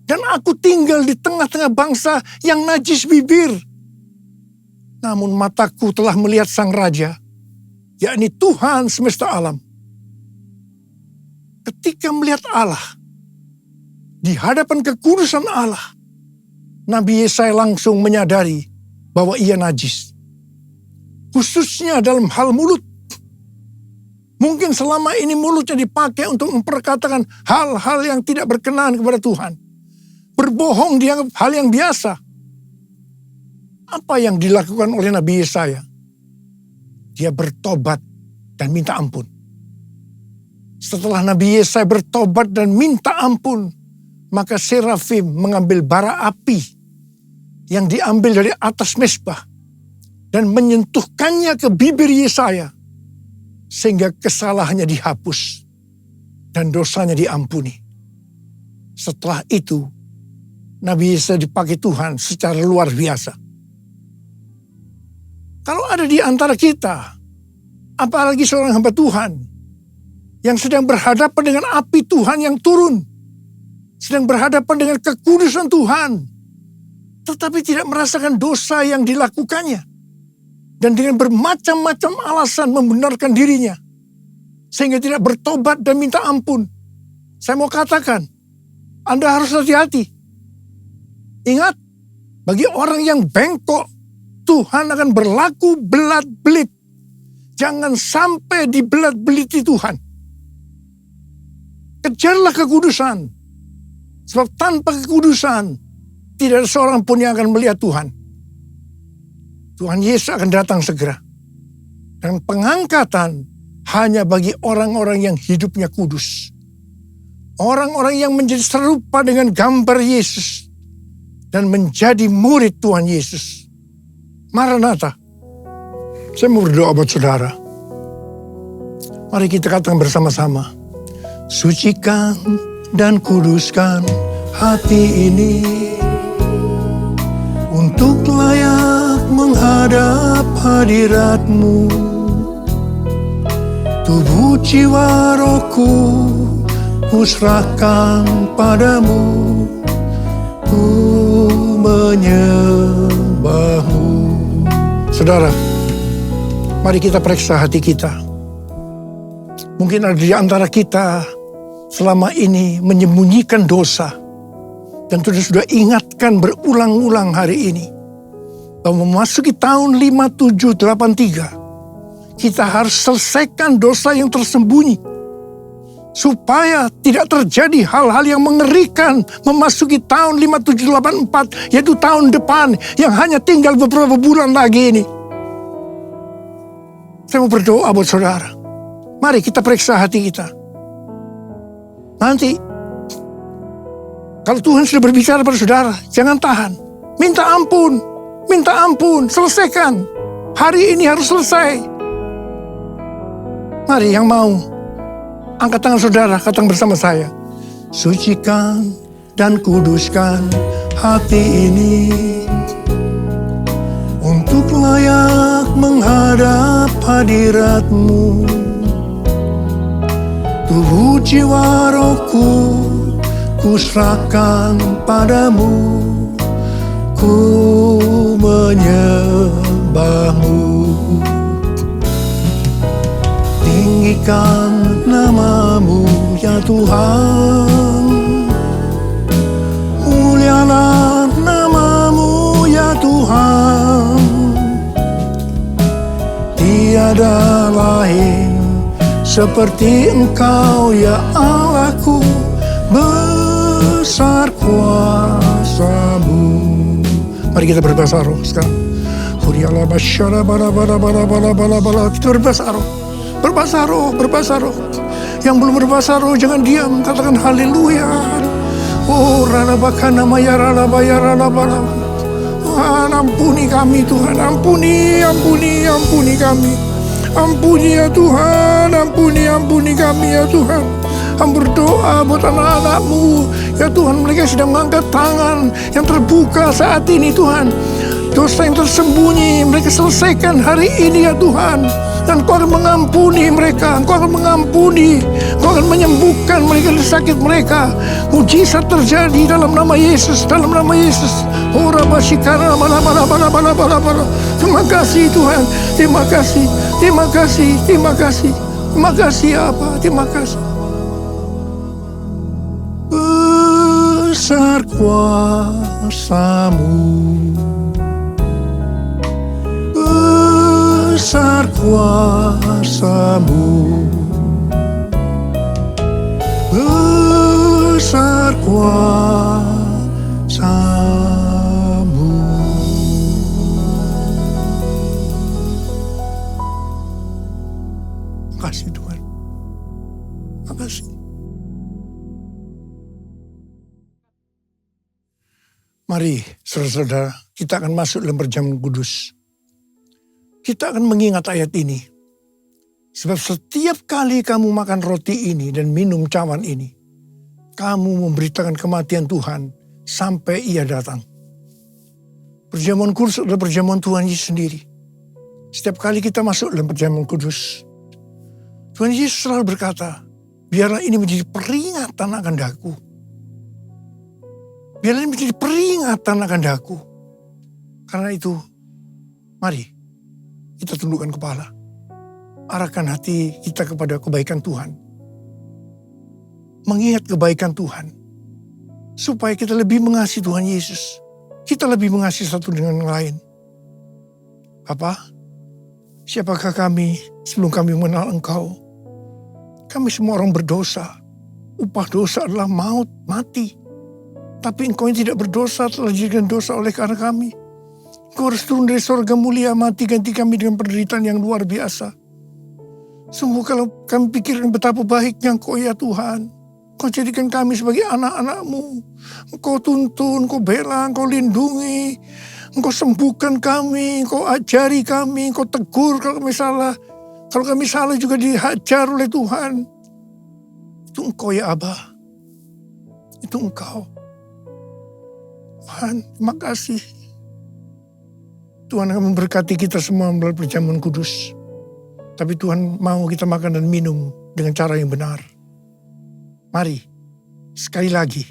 dan aku tinggal di tengah-tengah bangsa yang najis bibir. Namun mataku telah melihat Sang Raja, yakni Tuhan semesta alam. Ketika melihat Allah, di hadapan kekudusan Allah, Nabi Yesaya langsung menyadari bahwa ia najis. Khususnya dalam hal mulut. Mungkin selama ini mulutnya dipakai untuk memperkatakan hal-hal yang tidak berkenan kepada Tuhan. Berbohong dianggap hal yang biasa. Apa yang dilakukan oleh Nabi Yesaya? Dia bertobat dan minta ampun. Setelah Nabi Yesaya bertobat dan minta ampun, maka serafim mengambil bara api yang diambil dari atas mezbah dan menyentuhkannya ke bibir Yesaya, sehingga kesalahannya dihapus dan dosanya diampuni. Setelah itu, Nabi Yesaya dipakai Tuhan secara luar biasa. Kalau ada di antara kita, apalagi seorang hamba Tuhan, yang sedang berhadapan dengan api Tuhan yang turun, sedang berhadapan dengan kekudusan Tuhan, tetapi tidak merasakan dosa yang dilakukannya, dan dengan bermacam-macam alasan membenarkan dirinya, sehingga tidak bertobat dan minta ampun. Saya mau katakan, Anda harus hati-hati. Ingat, bagi orang yang bengkok, Tuhan akan berlaku belat-belit. Jangan sampai dibelat-beliti Tuhan. Kejarlah kekudusan. Sebab tanpa kekudusan, tidak ada seorang pun yang akan melihat Tuhan. Tuhan Yesus akan datang segera. Dan pengangkatan hanya bagi orang-orang yang hidupnya kudus. Orang-orang yang menjadi serupa dengan gambar Yesus. Dan menjadi murid Tuhan Yesus. Maranatha. Saya mau berdoa buat saudara. Mari kita katakan bersama-sama. Sucikan dan kuduskan hati ini untuk layak menghadap hadirat-Mu. Tubuh jiwa rohku kuserahkan padamu, ku menyembah-Mu. Saudara, mari kita periksa hati kita. Mungkin ada di antara kita selama ini menyembunyikan dosa. Dan sudah ingatkan berulang-ulang hari ini. Bahwa memasuki tahun 5783. Kita harus selesaikan dosa yang tersembunyi. Supaya tidak terjadi hal-hal yang mengerikan memasuki tahun 5784. Yaitu tahun depan yang hanya tinggal beberapa bulan lagi ini. Saya mau berdoa buat saudara. Mari kita periksa hati kita. Nanti, kalau Tuhan sudah berbicara pada saudara, jangan tahan. Minta ampun, selesaikan. Hari ini harus selesai. Mari yang mau, angkat tangan saudara, katakan bersama saya. Sucikan dan kuduskan hati ini untuk layak menghadap hadirat-Mu. Tubuh jiwa rohku ku serahkan padamu, ku menyembah-Mu. Tinggikan nama-Mu ya Tuhan, mulialah nama-Mu ya Tuhan. Tiada lain seperti Engkau ya Allahku, besar kuasa-Mu. Mari kita berbahasa roh sekarang. Huriala basyara bala bala bala bala bala bala. Kita berbahasa roh. Berbahasa roh, berbahasa roh. Yang belum berbahasa roh jangan diam, katakan haleluya. Oh rana bakana maya rana baya rana bala. Tuhan ampuni kami Tuhan, ampuni, ampuni, ampuni kami. Ampuni ya Tuhan, ampuni, ampuni kami ya Tuhan. Kami berdoa buat anak-anak-Mu ya Tuhan, mereka sedang mengangkat tangan yang terbuka saat ini Tuhan. Dosa yang tersembunyi mereka selesaikan hari ini ya Tuhan. Dan Kau akan mengampuni mereka, Kau akan mengampuni, Kau akan menyembuhkan mereka dari sakit mereka. Mujizat terjadi dalam nama Yesus, dalam nama Yesus. Ora basikara bala bala bala bala bala bala. Terima kasih Tuhan, terima kasih, terima kasih, terima kasih, terima kasih apa, terima kasih. Besar kuasa-Mu, besar kuasa-Mu, besar kuasa-Mu. Makasih Tuhan, makasih. Mari saudara-saudara, kita akan masuk dalam perjamuan kudus. Kita akan mengingat ayat ini. Sebab setiap kali kamu makan roti ini dan minum cawan ini, kamu memberitakan kematian Tuhan sampai Ia datang. Perjamuan kudus adalah perjamuan Tuhan Yesus sendiri. Setiap kali kita masuk dalam perjamuan kudus, Tuhan Yesus selalu berkata, biarlah ini menjadi peringatan akan daku. Biarlah ini menjadi peringatan akan daku. Karena itu, mari kita tundukkan kepala. Arahkan hati kita kepada kebaikan Tuhan. Mengingat kebaikan Tuhan. Supaya kita lebih mengasihi Tuhan Yesus. Kita lebih mengasihi satu dengan yang lain. Bapa, siapakah kami sebelum kami mengenal Engkau? Kami semua orang berdosa. Upah dosa adalah maut, mati. Tapi Engkau yang tidak berdosa telah dijadikan dosa oleh karena kami. Engkau harus turun dari surga mulia, mati ganti kami dengan penderitaan yang luar biasa. Sungguh kalau kami pikirkan betapa baiknya Engkau ya Tuhan. Engkau jadikan kami sebagai anak-anak-Mu. Engkau tuntun, Engkau bela, Engkau lindungi. Engkau sembuhkan kami, Engkau ajari kami, Engkau tegur kalau kami salah. Kalau kami salah juga dihajar oleh Tuhan. Itu Engkau ya Abah. Itu Engkau. Tuhan, terima kasih. Tuhan akan memberkati kita semua melalui perjamuan kudus. Tapi Tuhan mau kita makan dan minum dengan cara yang benar. Mari, sekali lagi,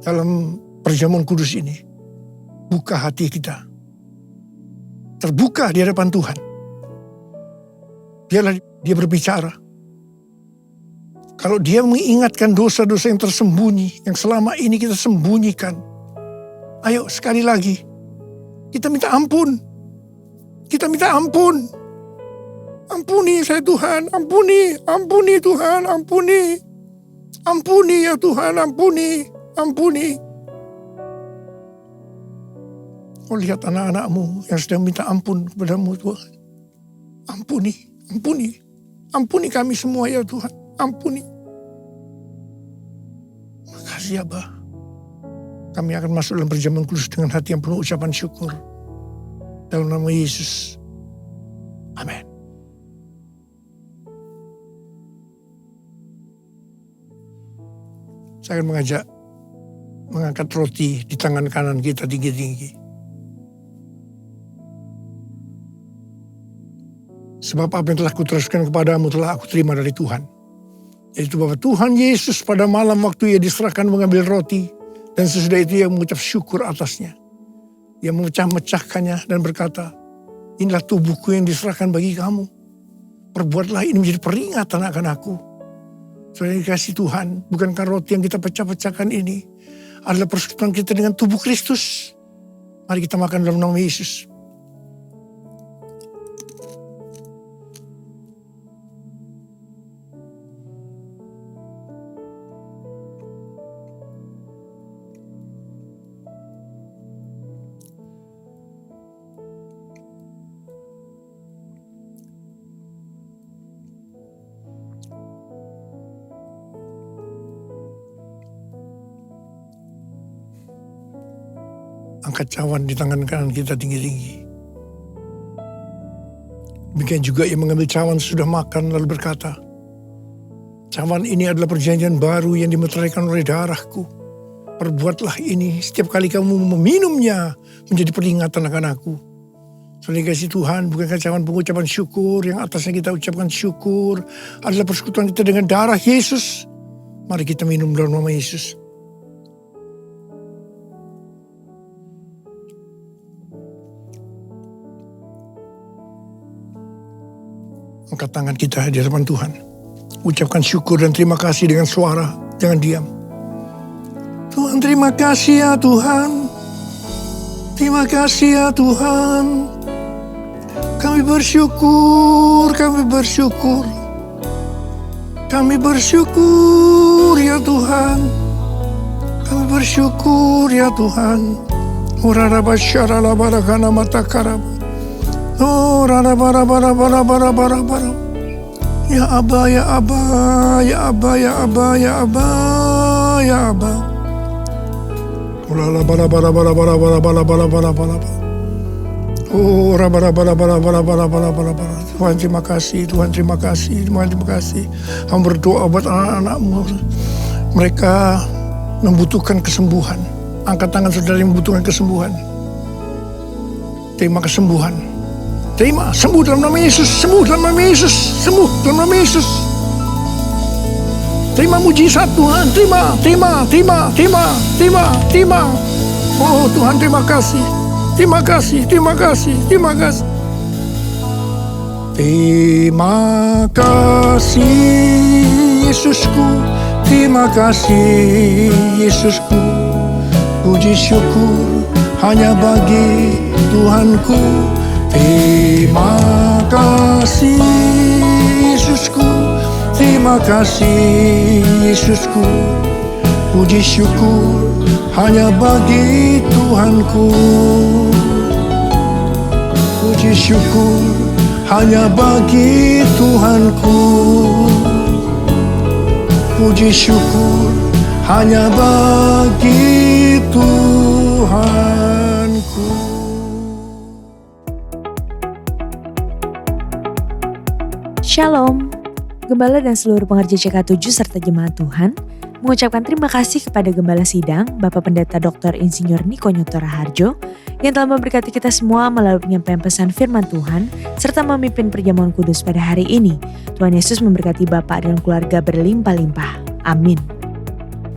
dalam perjamuan kudus ini, buka hati kita. Terbuka di hadapan Tuhan. Biarlah Dia berbicara. Kalau Dia mengingatkan dosa-dosa yang tersembunyi, yang selama ini kita sembunyikan. Ayo sekali lagi, kita minta ampun. Kita minta ampun. Ampuni saya Tuhan, ampuni, ampuni Tuhan, ampuni. Ampuni ya Tuhan, ampuni, ampuni. Kau lihat anak-anak-Mu yang sedang minta ampun kepada-Mu Tuhan. Ampuni, ampuni. Ampuni kami semua ya Tuhan, ampuni. Makasih ya Abah. Kami akan masuk dalam perjamuan kudus dengan hati yang penuh ucapan syukur. Dalam nama Yesus. Amin. Saya akan mengajak mengangkat roti di tangan kanan kita tinggi-tinggi. Sebab apa yang telah kuteruskan kepadamu telah aku terima dari Tuhan. Yaitu bahwa Tuhan Yesus pada malam waktu ia diserahkan mengambil roti. Dan sesudah itu ia mengucap syukur atasnya. Ia memecah-mecahkannya dan berkata, inilah tubuhku yang diserahkan bagi kamu. Perbuatlah ini menjadi peringatan akan aku. Saudara yang dikasihi Tuhan, bukankah roti yang kita pecah-pecahkan ini adalah persekutuan kita dengan tubuh Kristus? Mari kita makan dalam nama Yesus. Angkat cawan di tangan kanan kita tinggi-tinggi. Demikian juga ia mengambil cawan sudah makan lalu berkata, cawan ini adalah perjanjian baru yang dimeteraikan oleh darahku. Perbuatlah ini setiap kali kamu meminumnya menjadi peringatan akan aku. Saudara kasih Tuhan, bukankah cawan pengucapan syukur yang atasnya kita ucapkan syukur adalah persekutuan kita dengan darah Yesus? Mari kita minum dalam nama Yesus. Angkat tangan kita di hadapan Tuhan. Ucapkan syukur dan terima kasih dengan suara. Jangan diam. Tuhan, terima kasih ya Tuhan. Terima kasih ya Tuhan. Kami bersyukur, kami bersyukur. Kami bersyukur ya Tuhan. Kami bersyukur ya Tuhan. Urarabasyarala barakana matakarab. Oh, rana bara bara bara bara bara bara. Ya Aba, ya Aba, ya Aba, ya Aba, ya Aba, ya Aba. Ulala bara bara bara bara bara bara bara bara bara. Oh, bara bara bara bara bara bara bara bara bara. Tuhan terima kasih, Tuhan terima kasih, Tuhan terima kasih. Hamba berdoa buat anak-anakmu. Mereka membutuhkan kesembuhan. Angkat tangan saudara yang membutuhkan kesembuhan. Terima kesembuhan. Terima, sembuh dalam nama Yesus, sembuh dalam nama Yesus, sembuh dalam nama Yesus. Terima mujizat Tuhan, terima, terima, terima, terima, terima, terima. Oh Tuhan terima kasih, terima kasih, terima kasih, terima kasih. Terima kasih Yesusku, terima kasih Yesusku. Puji syukur hanya bagi Tuhanku. Terima kasih Yesusku, terima kasih Yesusku. Puji syukur hanya bagi Tuhanku. Puji syukur hanya bagi Tuhanku. Puji syukur hanya bagi Tuhanku. Shalom, Gembala dan seluruh pengerja CK7 serta jemaat Tuhan mengucapkan terima kasih kepada Gembala Sidang, Bapak Pendeta Dr. Insinyur Niko Nyotora Harjo yang telah memberkati kita semua melalui penyampaian pesan firman Tuhan serta memimpin perjamuan kudus pada hari ini. Tuhan Yesus memberkati Bapak dan keluarga berlimpah-limpah. Amin.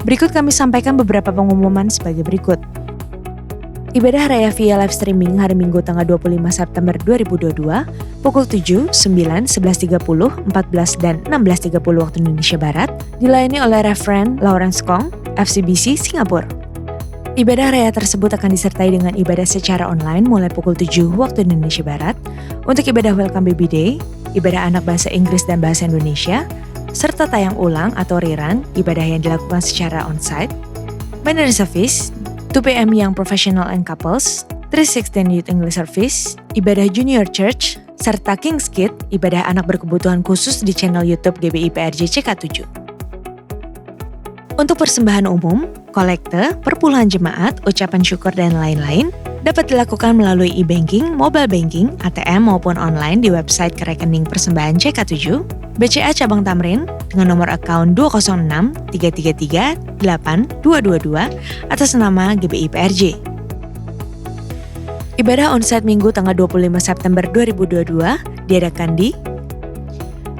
Berikut kami sampaikan beberapa pengumuman sebagai berikut. Ibadah Raya via live streaming hari Minggu tanggal 25 September 2022 pukul 7, 9, 11.30, 14, dan 16.30 waktu Indonesia Barat dilayani oleh Reverend Lawrence Kong, FCBC Singapura. Ibadah Raya tersebut akan disertai dengan ibadah secara online mulai pukul 7 waktu Indonesia Barat untuk ibadah Welcome Baby Day, ibadah anak bahasa Inggris dan bahasa Indonesia, serta tayang ulang atau rerun ibadah yang dilakukan secara onsite, Banner Service, 2 PM Young Professional and Couples, 316 Youth English Service, ibadah Junior Church, serta King's Kid, ibadah anak berkebutuhan khusus di channel YouTube GBI PRJ CK7. Untuk persembahan umum, kolekte, perpuluhan jemaat, ucapan syukur, dan lain-lain, dapat dilakukan melalui e-banking, mobile banking, ATM maupun online di website rekening persembahan CK7, BCA Cabang Tamrin dengan nomor akun 206 333 8222 atas nama GBI PRJ. Ibadah onsite Minggu tanggal 25 September 2022 diadakan di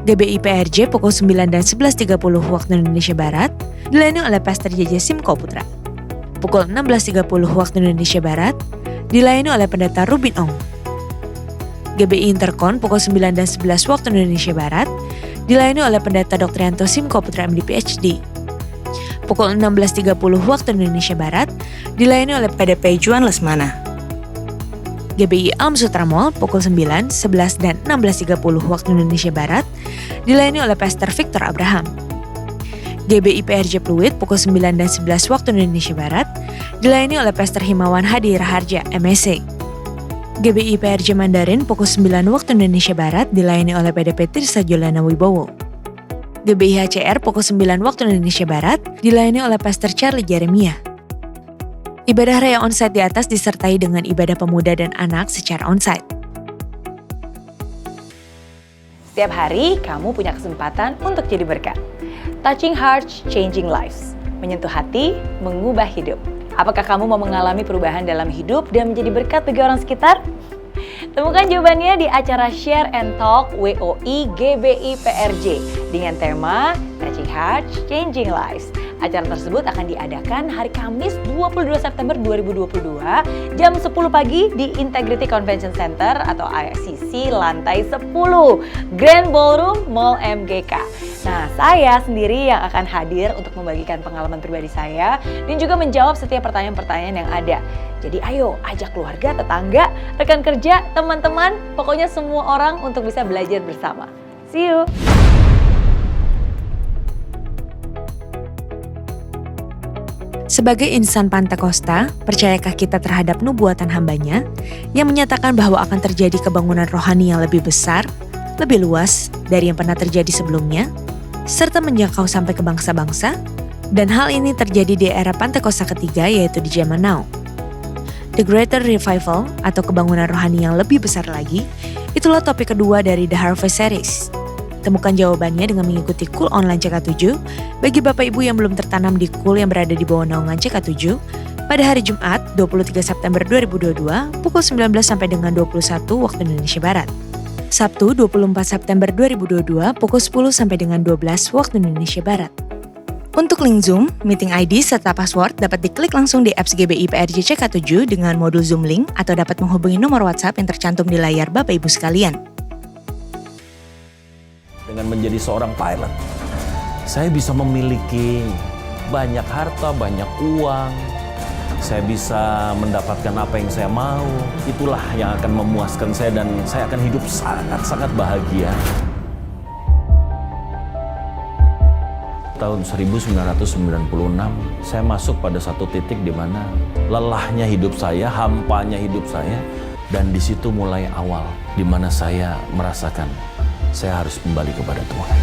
GBI PRJ pukul 9 dan 11.30 waktu Indonesia Barat, dilayani oleh Pastor JJ Simko Putra. Pukul 16.30 waktu Indonesia Barat, dilayani oleh Pendeta Rubin Ong. GBI Interkon pukul 9 dan 11 waktu Indonesia Barat, dilayani oleh Pendeta Dr. Yanto Simko Putra MD PhD. Pukul 16.30 waktu Indonesia Barat, dilayani oleh PDP Juan Lesmana. GBI Alm Sutra Mall pukul 9, 11, dan 16.30 waktu Indonesia Barat, dilayani oleh Pastor Victor Abraham. GBI PRJ Pluit pukul 9 dan 11 waktu Indonesia Barat, dilayani oleh Pastor Himawan Hadi Raharja, MSc. GBI PRJ Mandarin pukul 9 waktu Indonesia Barat, dilayani oleh PDP Tirsa Juliana Wibowo. GBI HCR pukul 9 waktu Indonesia Barat, dilayani oleh Pastor Charlie Jeremia. Ibadah raya onsite di atas disertai dengan ibadah pemuda dan anak secara onsite. Setiap hari kamu punya kesempatan untuk jadi berkat. Touching Hearts, Changing Lives. Menyentuh hati, mengubah hidup. Apakah kamu mau mengalami perubahan dalam hidup dan menjadi berkat bagi orang sekitar? Temukan jawabannya di acara Share and Talk WOI GBI PRJ dengan tema Touching Hearts, Changing Lives. Acara tersebut akan diadakan hari Kamis 22 September 2022 jam 10 pagi di Integrity Convention Center atau ICC lantai 10 Grand Ballroom Mall MGK. Nah, saya sendiri yang akan hadir untuk membagikan pengalaman pribadi saya dan juga menjawab setiap pertanyaan-pertanyaan yang ada. Jadi ayo ajak keluarga, tetangga, rekan kerja, teman-teman, pokoknya semua orang untuk bisa belajar bersama. See you! Sebagai insan Pantekosta, percayakah kita terhadap nubuatan hambanya yang menyatakan bahwa akan terjadi kebangunan rohani yang lebih besar, lebih luas dari yang pernah terjadi sebelumnya, serta menjangkau sampai ke bangsa-bangsa, dan hal ini terjadi di era Pantekosta ketiga yaitu di zaman now. The Greater Revival atau kebangunan rohani yang lebih besar lagi, itulah topik kedua dari The Harvest Series. Temukan jawabannya dengan mengikuti KUL Online CK7 bagi Bapak Ibu yang belum tertanam di KUL yang berada di bawah naungan CK7 pada hari Jumat 23 September 2022 pukul 19 sampai dengan 21 waktu Indonesia Barat. Sabtu 24 September 2022 pukul 10 sampai dengan 12 waktu Indonesia Barat. Untuk link Zoom, meeting ID serta password dapat diklik langsung di apps GBI PRJ CK7 dengan modul Zoom Link atau dapat menghubungi nomor WhatsApp yang tercantum di layar Bapak Ibu sekalian. Dengan menjadi seorang pilot, saya bisa memiliki banyak harta, banyak uang. Saya bisa mendapatkan apa yang saya mau. Itulah yang akan memuaskan saya dan saya akan hidup sangat-sangat bahagia. Tahun 1996, saya masuk pada satu titik di mana lelahnya hidup saya, hampanya hidup saya, dan di situ mulai awal di mana saya merasakan saya harus kembali kepada Tuhan.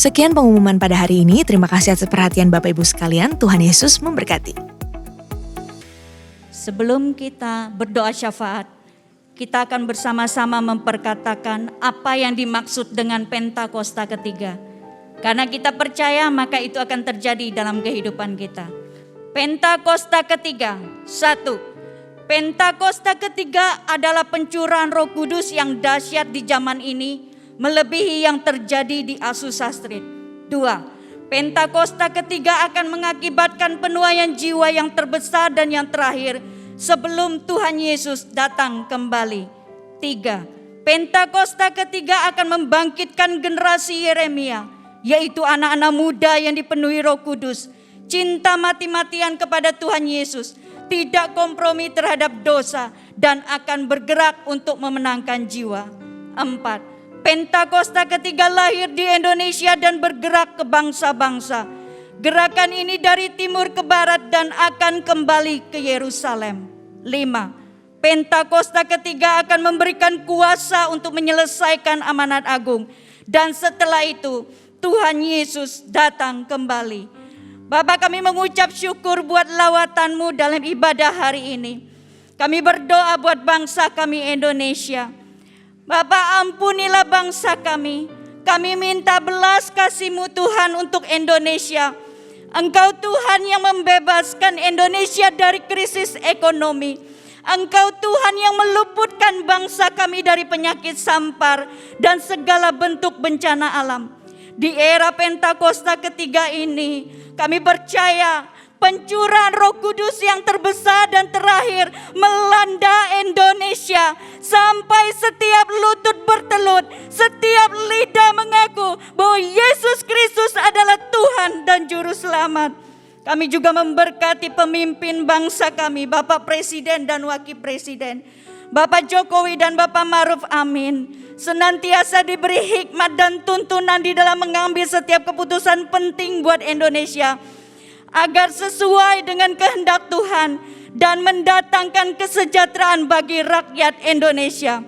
Sekian pengumuman pada hari ini. Terima kasih atas perhatian Bapak Ibu sekalian. Tuhan Yesus memberkati. Sebelum kita berdoa syafaat, kita akan bersama-sama memperkatakan apa yang dimaksud dengan Pentakosta ketiga. Karena kita percaya maka itu akan terjadi dalam kehidupan kita. Pentakosta ketiga, 1. Pentakosta ketiga adalah pencurahan Roh Kudus yang dahsyat di zaman ini, melebihi yang terjadi di Azusa Street. 2. Pentakosta ketiga akan mengakibatkan penuaian jiwa yang terbesar dan yang terakhir sebelum Tuhan Yesus datang kembali. 3. Pentakosta ketiga akan membangkitkan generasi Yeremia, yaitu anak-anak muda yang dipenuhi Roh Kudus, cinta mati-matian kepada Tuhan Yesus, tidak kompromi terhadap dosa, dan akan bergerak untuk memenangkan jiwa. 4. Pentakosta ketiga lahir di Indonesia dan bergerak ke bangsa-bangsa. Gerakan ini dari timur ke barat dan akan kembali ke Yerusalem. 5. Pentakosta ketiga akan memberikan kuasa untuk menyelesaikan amanat agung. Dan setelah itu Tuhan Yesus datang kembali. Bapak, kami mengucap syukur buat lawatanmu dalam ibadah hari ini. Kami berdoa buat bangsa kami Indonesia. Bapak, ampunilah bangsa kami. Kami minta belas kasih-Mu Tuhan untuk Indonesia. Engkau Tuhan yang membebaskan Indonesia dari krisis ekonomi. Engkau Tuhan yang meluputkan bangsa kami dari penyakit sampar dan segala bentuk bencana alam. Di era Pentakosta ketiga ini, kami percaya pencurahan Roh Kudus yang terbesar dan terakhir melanda Indonesia. Sampai setiap lutut bertelut, setiap lidah mengaku bahwa Yesus Kristus adalah Tuhan dan Juru Selamat. Kami juga memberkati pemimpin bangsa kami, Bapak Presiden dan Wakil Presiden, Bapak Jokowi dan Bapak Maruf Amin. Senantiasa diberi hikmat dan tuntunan di dalam mengambil setiap keputusan penting buat Indonesia, agar sesuai dengan kehendak Tuhan dan mendatangkan kesejahteraan bagi rakyat Indonesia.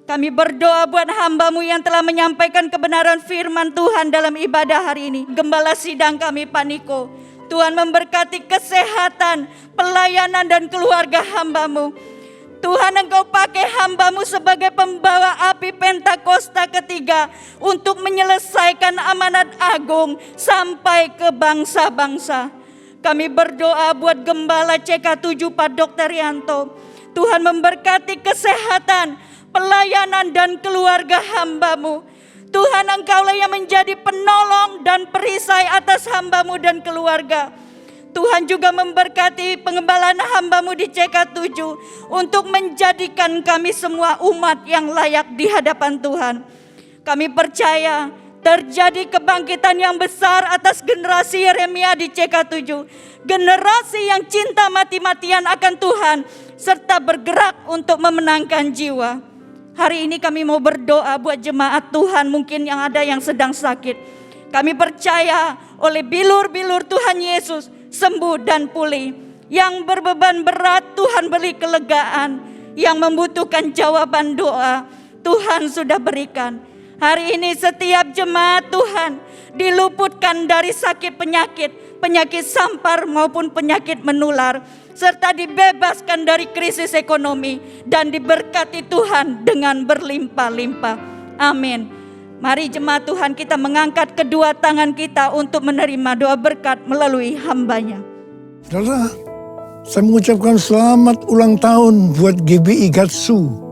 Kami berdoa buat hamba-Mu yang telah menyampaikan kebenaran firman Tuhan dalam ibadah hari ini. Gembala sidang kami Pak Niko, Tuhan memberkati kesehatan, pelayanan dan keluarga hamba-Mu. Tuhan, Engkau pakai hamba-Mu sebagai pembawa api Pentakosta ketiga untuk menyelesaikan amanat agung sampai ke bangsa-bangsa. Kami berdoa buat Gembala CK7 Pak Dr. Rianto. Tuhan memberkati kesehatan, pelayanan dan keluarga hamba-Mu. Tuhan, Engkaulah yang menjadi penolong dan perisai atas hamba-Mu dan keluarga. Tuhan juga memberkati pengembalaan hamba-Mu di CK7 untuk menjadikan kami semua umat yang layak di hadapan Tuhan. Kami percaya terjadi kebangkitan yang besar atas generasi Yeremia di CK7. Generasi yang cinta mati-matian akan Tuhan serta bergerak untuk memenangkan jiwa. Hari ini kami mau berdoa buat jemaat Tuhan mungkin yang ada yang sedang sakit. Kami percaya oleh bilur-bilur Tuhan Yesus sembuh dan pulih. Yang berbeban berat Tuhan beri kelegaan. Yang membutuhkan jawaban doa Tuhan sudah berikan. Hari ini setiap jemaat Tuhan diluputkan dari sakit penyakit sampar maupun penyakit menular, serta dibebaskan dari krisis ekonomi dan diberkati Tuhan dengan berlimpah-limpah. Amin. Mari jemaat Tuhan kita mengangkat kedua tangan kita untuk menerima doa berkat melalui hamba-Nya. Saudara, saya mengucapkan selamat ulang tahun buat GBI Gatsu.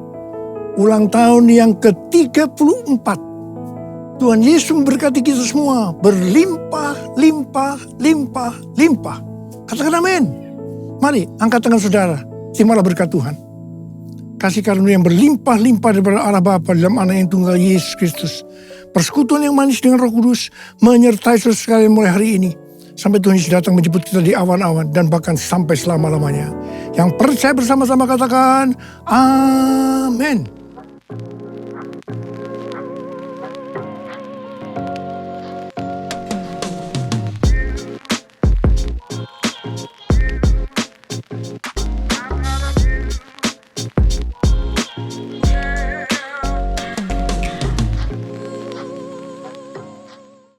Ulang tahun yang ke-34. Tuhan Yesus memberkati kita semua berlimpah, limpah, limpah, limpah. Katakan amin. Mari angkat tangan saudara, terimalah berkat Tuhan. Kasih karunia yang berlimpah-limpah daripada Allah Bapa dalam Anak yang tunggal Yesus Kristus. Persekutuan yang manis dengan Roh Kudus menyertai saudara sekalian mulai hari ini. Sampai Tuhan Yesus datang menjemput kita di awan-awan dan bahkan sampai selama-lamanya. Yang percaya bersama-sama katakan amin.